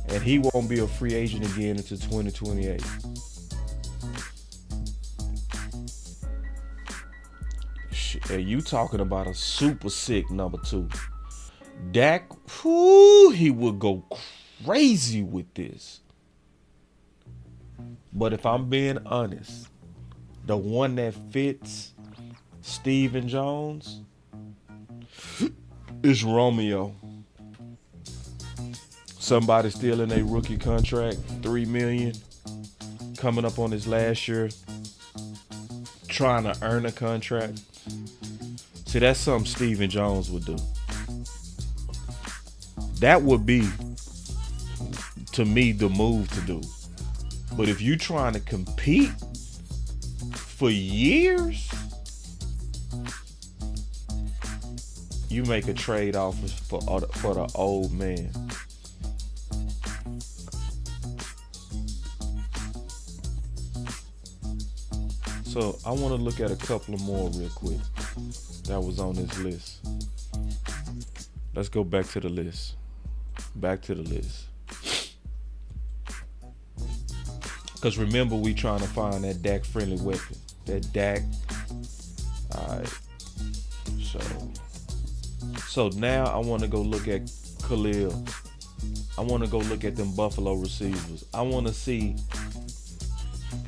And he won't be a free agent again until 2028. And you talking about a super sick number 2. Dak, whoo, he would go crazy with this. But if I'm being honest, the one that fits Steven Jones is Romeo. Somebody still in a rookie contract, $3 million, coming up on his last year, trying to earn a contract. See, that's something Steven Jones would do. That would be, to me, the move to do. But if you're trying to compete for years, you make a trade offer for the old man. So I want to look at a couple of more real quick that was on this list. Let's go back to the list. Back to the list. Because remember, we trying to find that Dak friendly weapon. That Dak. Alright. So now I want to go look at Khalil. I want to go look at them Buffalo receivers. I want to see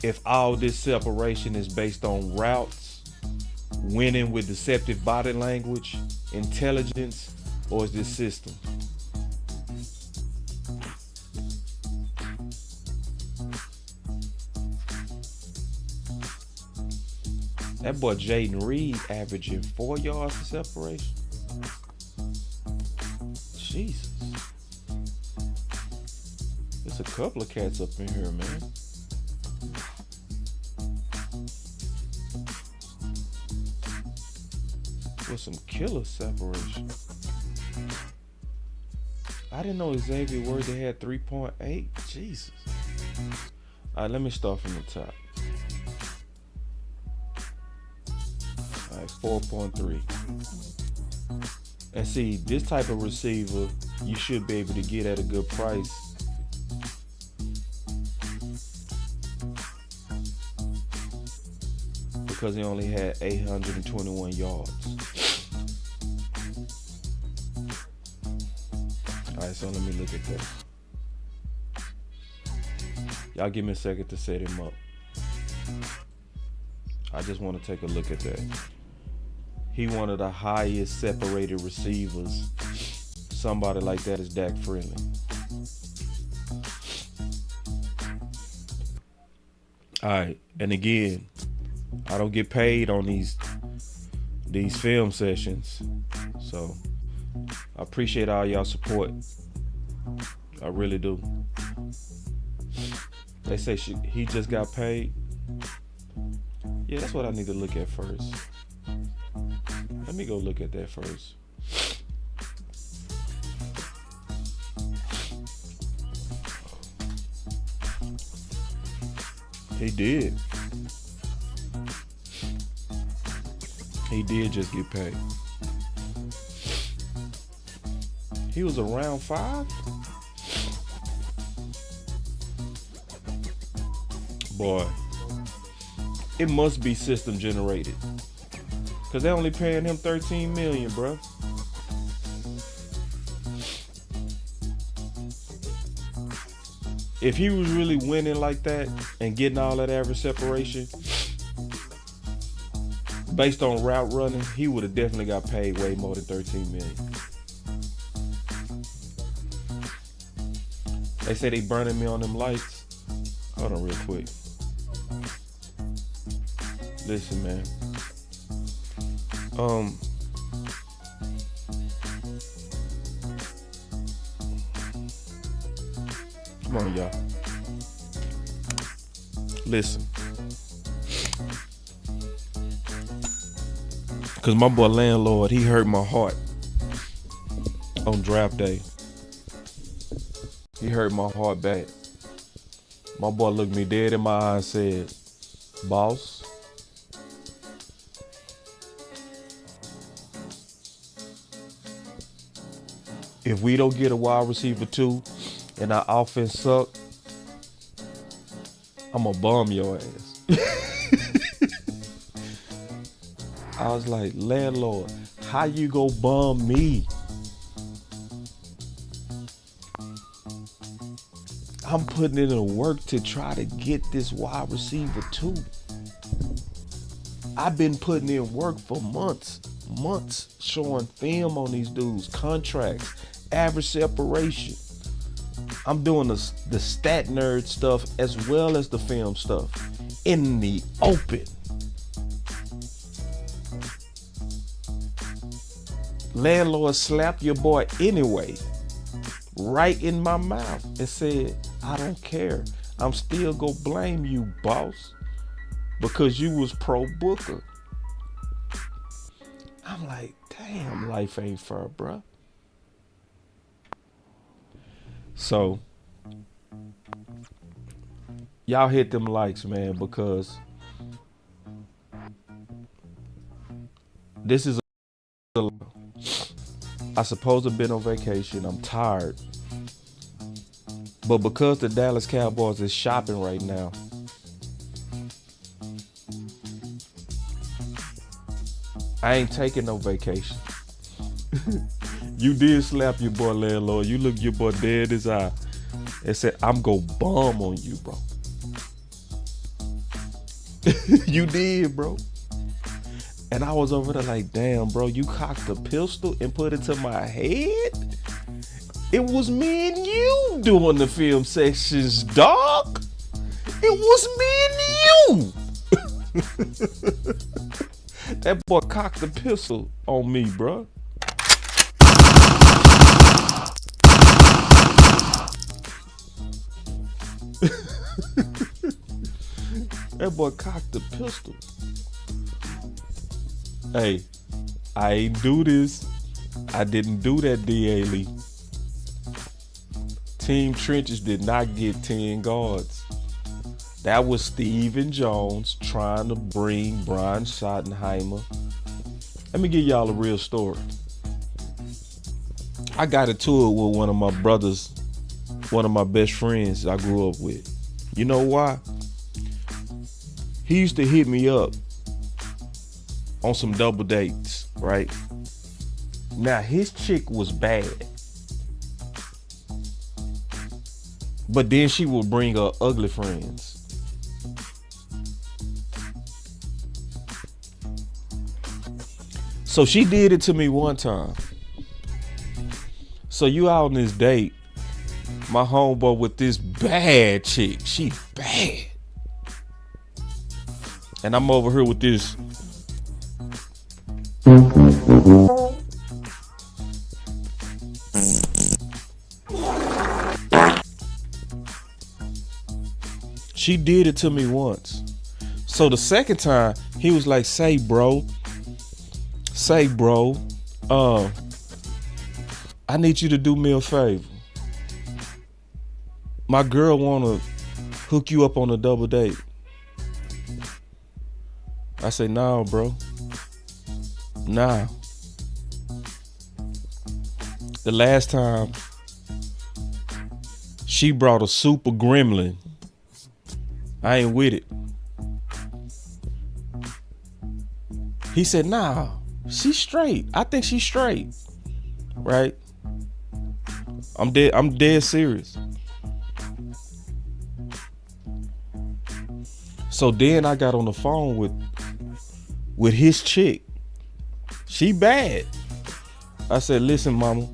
if all this separation is based on routes, winning with deceptive body language, intelligence, or is this system? That boy Jaden Reed averaging 4 yards of separation. Jesus. There's a couple of cats up in here, man. With some killer separation. I didn't know Xavier Worthy had 3.8. Jesus. All right, let me start from the top. All right, 4.3. And see, this type of receiver, you should be able to get at a good price. Because he only had 821 yards. Alright, so let me look at that. Y'all give me a second to set him up. I just want to take a look at that. He one of the highest separated receivers. Somebody like that is Dak friendly. Alright, and again, I don't get paid on these film sessions, so I appreciate all y'all support. I really do. They say he just got paid. Yeah, that's what I need to look at first. Let me go look at that first. He did. He did just get paid. He was around 5. Boy, it must be system generated. Cause they only paying him $13 million, bro. If he was really winning like that and getting all that average separation based on route running, he would have definitely got paid way more than $13 million. They say they burning me on them lights. Hold on real quick. Listen, man. Come on, y'all. Listen. Cause my boy landlord, he hurt my heart on draft day. He hurt my heart bad. My boy looked me dead in my eye and said, "Boss, if we don't get a wide receiver 2 and our offense suck, I'm gonna bum your ass." I was like, "Landlord, how you go bum me? I'm putting in the work to try to get this wide receiver 2. I've been putting in work for months, showing film on these dudes, contracts, average separation. I'm doing the stat nerd stuff as well as the film stuff in the open." Landlord slapped your boy anyway, right in my mouth, and said, "I don't care. I'm still gonna blame you, boss, because you was pro Booker." I'm like, damn, life ain't fair, bruh. So, y'all hit them likes, man, because this is I supposed to have been on vacation. I'm tired. But because the Dallas Cowboys is shopping right now, I ain't taking no vacation. You did slap your boy, landlord. You looked your boy dead in his eye and said, "I'm gonna bum on you, bro." You did, bro. And I was over there like, damn, bro, you cocked a pistol and put it to my head? It was me and you doing the film sessions, dog. It was me and you. That boy cocked a pistol on me, bro. That boy cocked the pistol. Hey, I ain't do this. I didn't do that, D.A. Lee. Team Trenches did not get 10 guards. That was Steven Jones trying to bring Brian Schottenheimer. Let me give y'all a real story. I got into it with one of my brothers, one of my best friends I grew up with. You know why? He used to hit me up on some double dates, right? Now, his chick was bad. But then she would bring her ugly friends. So she did it to me one time. So you out on this date, my homeboy with this bad chick. She bad. And I'm over here with this. She did it to me once. So the second time, he was like, say bro, I need you to do me a favor. My girl wanna hook you up on a double date. I say, nah, bro. Nah. The last time, she brought a super gremlin. I ain't with it. He said, nah, she's straight. I think she's straight. Right? I'm dead serious. So then I got on the phone with his chick. She bad. I said, listen, mama,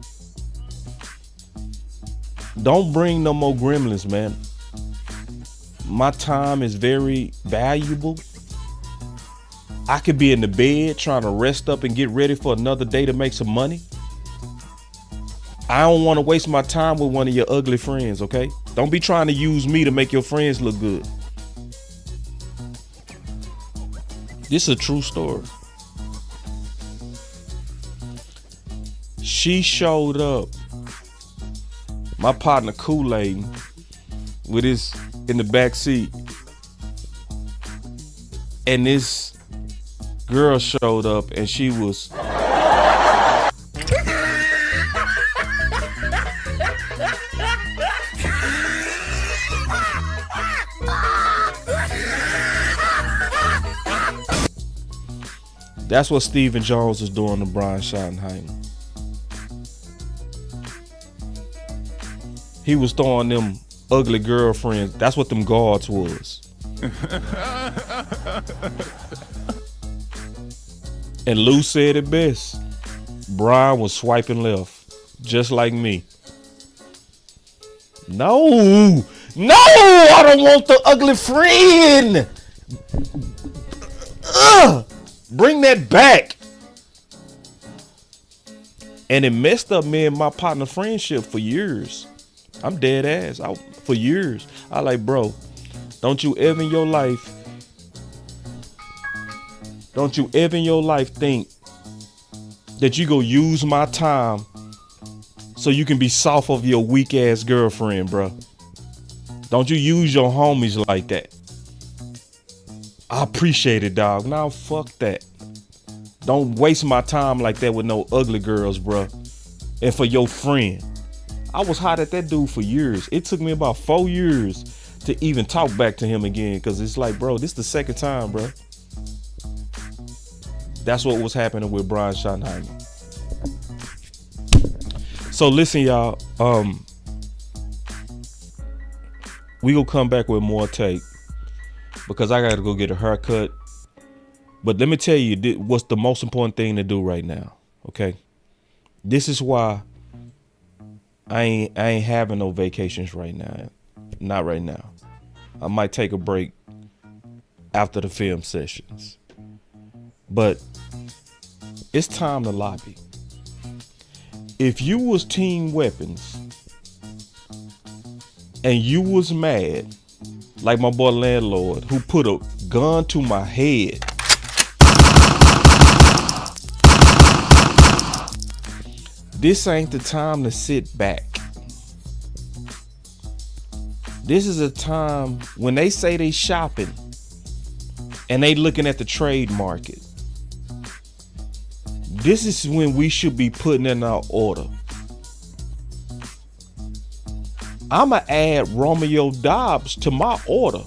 don't bring no more gremlins, man. My time is very valuable. I could be in the bed trying to rest up and get ready for another day to make some money. I don't want to waste my time with one of your ugly friends, okay? Don't be trying to use me to make your friends look good. This is a true story. She showed up. My partner Kool-Aid with his in the back seat. And this girl showed up and she was That's what Stephen Jones was doing to Brian Schottenheimer. He was throwing them ugly girlfriends. That's what them guards was. And Lou said it best. Brian was swiping left, just like me. No, I don't want the ugly friend. Bring that back. And it messed up me and my partner friendship for years. I'm dead ass. For years. I like, bro, don't you ever in your life think that you go use my time so you can be soft of your weak ass girlfriend, bro. Don't you use your homies like that. I appreciate it, dog. Now fuck that. Don't waste my time like that with no ugly girls, bro. And for your friend. I was hot at that dude for years. It took me about 4 years to even talk back to him again. Cause it's like, bro, this is the second time, bro. That's what was happening with Brian Schottenheimer. So listen, y'all. We gonna come back with more tape because I gotta go get a haircut. But let me tell you what's the most important thing to do right now. Okay, this is why I ain't having no vacations right now. Not right now. I might take a break after the film sessions. But it's time to lobby. If you was Team Weapons and you was mad, like my boy Landlord, who put a gun to my head, this ain't the time to sit back. This is a time when they say they shopping and they looking at the trade market. This is when we should be putting in our order. I'ma add Romeo Doubs to my order.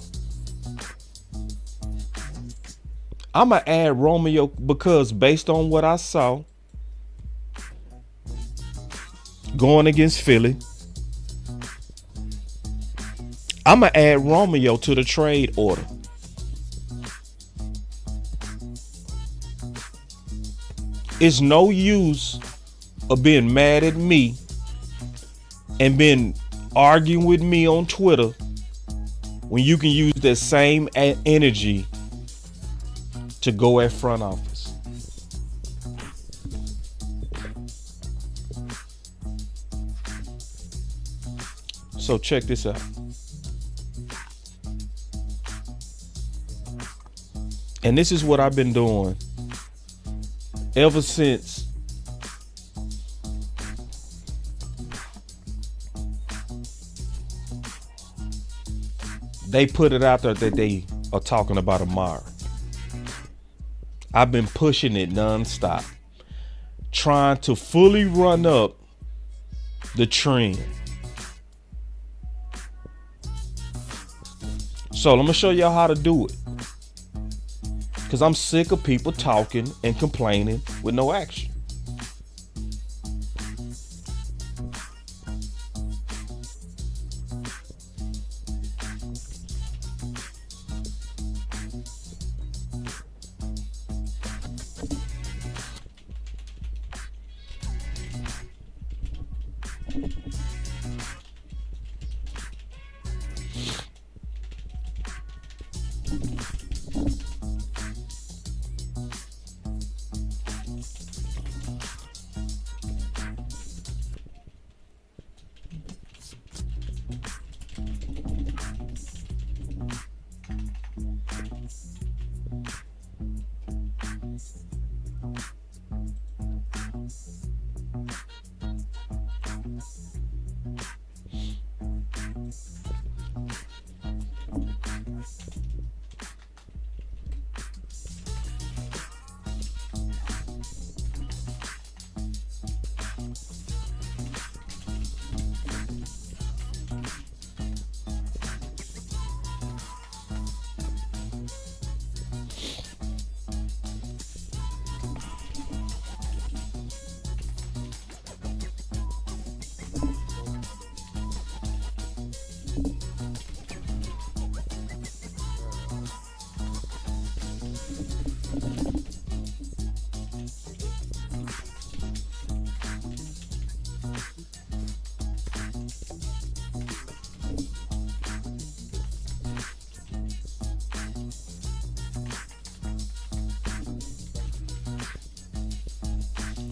I'ma add Romeo because based on what I saw going against Philly, I'ma add Romeo to the trade order. It's no use of being mad at me and being arguing with me on Twitter when you can use that same energy to go at front office. So check this out. And this is what I've been doing ever since they put it out there that they are talking about Amari. I've been pushing it nonstop, trying to fully run up the trend. So I'm gonna show y'all how to do it. Because I'm sick of people talking and complaining with no action.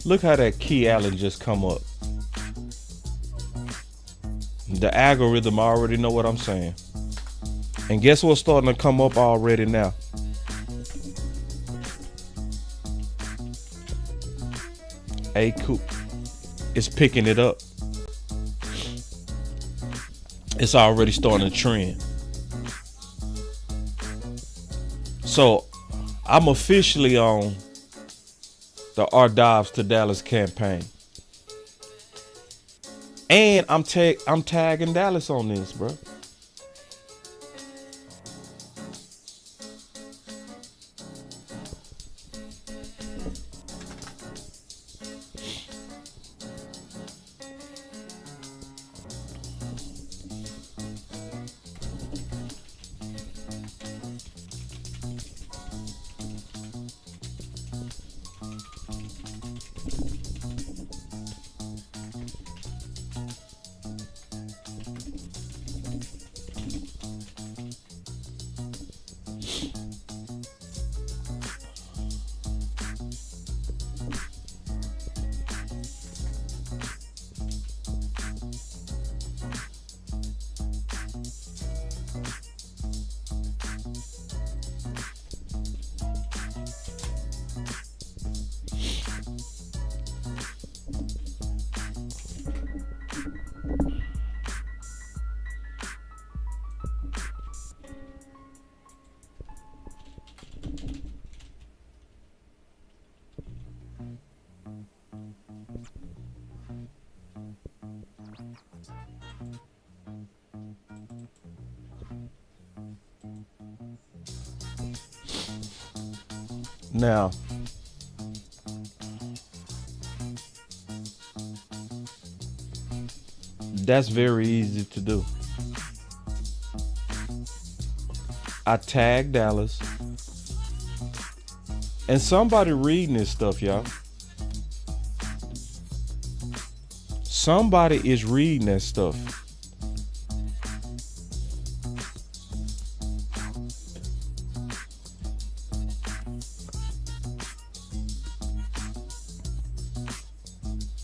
Look how that Key Allen just come up. The algorithm already know what I'm saying. And guess what's starting to come up already now? A Coop. It's picking it up. It's already starting to trend. So I'm officially on the Doubs to Dallas campaign. And I'm tagging Dallas on this, bro. Now, that's very easy to do. I tag Dallas. And somebody reading this stuff, y'all. Somebody is reading that stuff.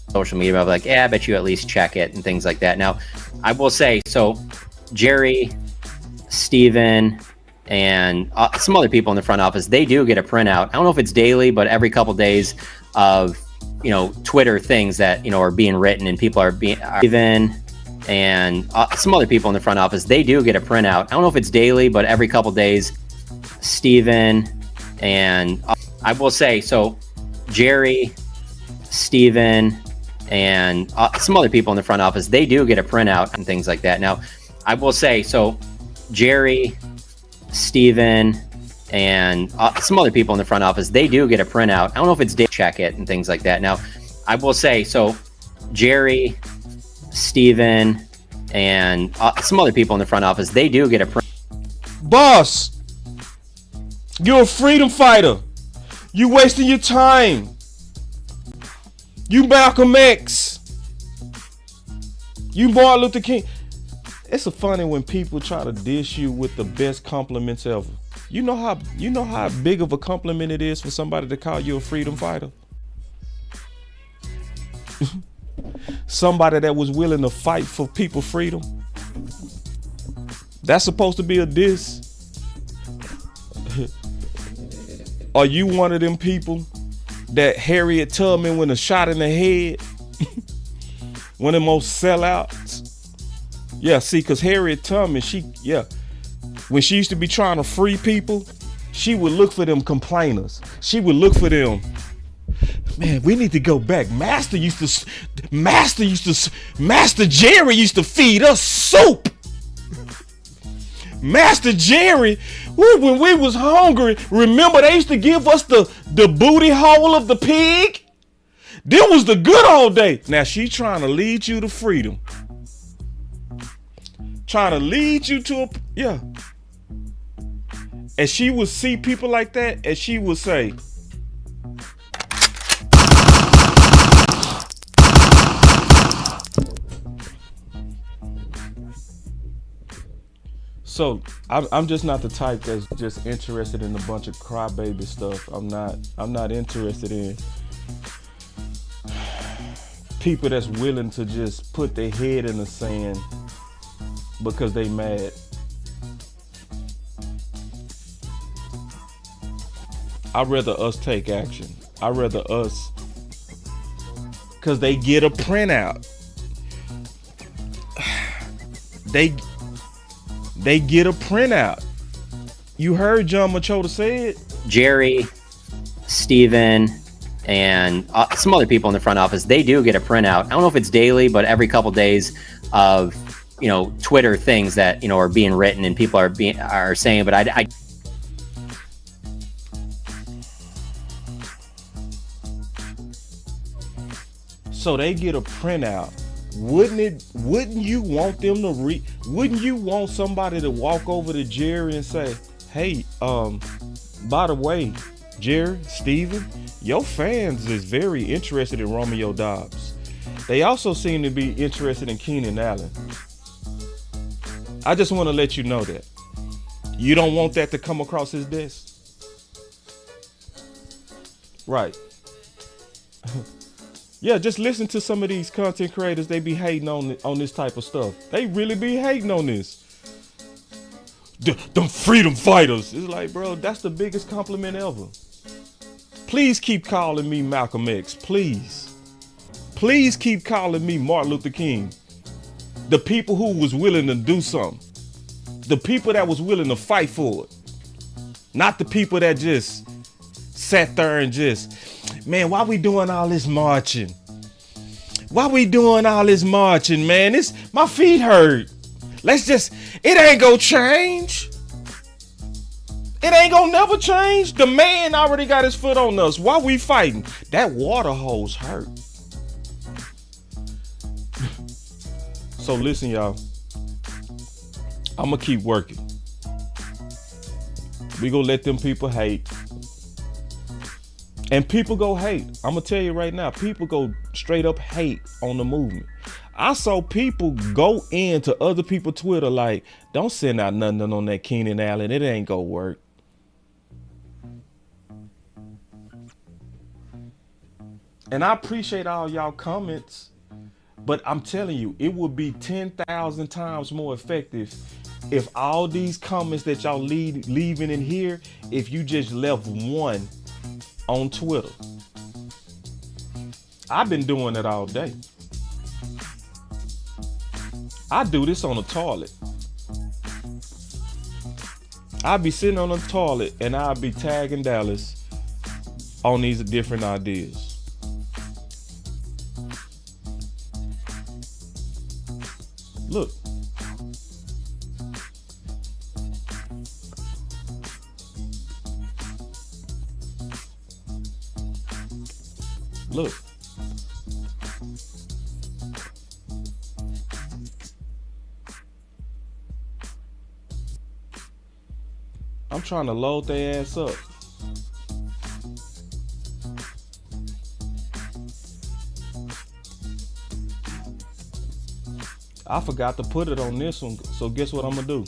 Social media, like, yeah, I bet you at least check it and things like that. Now, I will say, so Jerry, Steven, and some other people in the front office, they do get a printout. I don't know if it's daily, but every couple days of, Twitter things that, are being written and people are being, Steven and some other people in the front office, they do get a printout. I don't know if it's daily, but every couple days, Steven and I will say, so Jerry, Steven, and some other people in the front office, they do get a printout and things like that. Now, I will say, so Jerry, Steven, and some other people in the front office, they do get a printout. I don't know if it's check it and things like that. Now, I will say, so Jerry, Steven, and some other people in the front office, they do get a print. Boss, you're a freedom fighter. You wasting your time. You Malcolm X. You Martin Luther King. It's a funny when people try to dish you with the best compliments ever. You know how big of a compliment it is for somebody to call you a freedom fighter? Somebody that was willing to fight for people's freedom. That's supposed to be a diss. Are you one of them people that Harriet Tubman, when a shot in the head, One of the most sellouts. Yeah, see, because Harriet Tubman, when she used to be trying to free people, she would look for them complainers. She would look for them. Man, we need to go back. Master Jerry used to feed us soup. Master Jerry, when we was hungry, remember they used to give us the booty hole of the pig? Them was the good old days. Now she trying to lead you to freedom. Trying to lead you to And she would see people like that and she would say, so I'm just not the type that's just interested in a bunch of crybaby stuff. I'm not interested in people that's willing to just put their head in the sand because they mad. I'd rather us take action. I'd rather us, because they get a printout. They get a printout. You heard John Machota say it. Jerry, Steven, and some other people in the front office, they do get a printout. I don't know if it's daily, but every couple days of, Twitter things that, are being written and people are saying, but I so they get a printout. Wouldn't you want them to read? Wouldn't you want somebody to walk over to Jerry and say, hey, by the way, Jerry, Steven, your fans is very interested in Romeo Doubs. They also seem to be interested in Keenan Allen. I just want to let you know that. You don't want that to come across his desk? Right. Yeah, just listen to some of these content creators. They be hating on this type of stuff. They really be hating on this. Them freedom fighters. It's like, bro, that's the biggest compliment ever. Please keep calling me Malcolm X. Please. Please keep calling me Martin Luther King. The people who was willing to do something. The people that was willing to fight for it. Not the people that just sat there and just, man, why we doing all this marching? Why we doing all this marching, man? My feet hurt. It ain't gonna change. It ain't gonna never change. The man already got his foot on us. Why we fighting? That water hose hurt. So listen, y'all. I'm gonna keep working. We gonna let them people hate. And people go hate. I'm gonna tell you right now, people go straight up hate on the movement. I saw people go into other people's Twitter like, don't send out nothing on that Keenan Allen. It ain't gonna work. And I appreciate all y'all comments, but I'm telling you, it would be 10,000 times more effective if all these comments that y'all leaving in here, if you just left one on Twitter. I've been doing it all day. I do this on the toilet. I'll be sitting on the toilet and I'll be tagging Dallas on these different ideas. Look. Look. I'm trying to load their ass up. I forgot to put it on this one, so guess what I'm gonna do?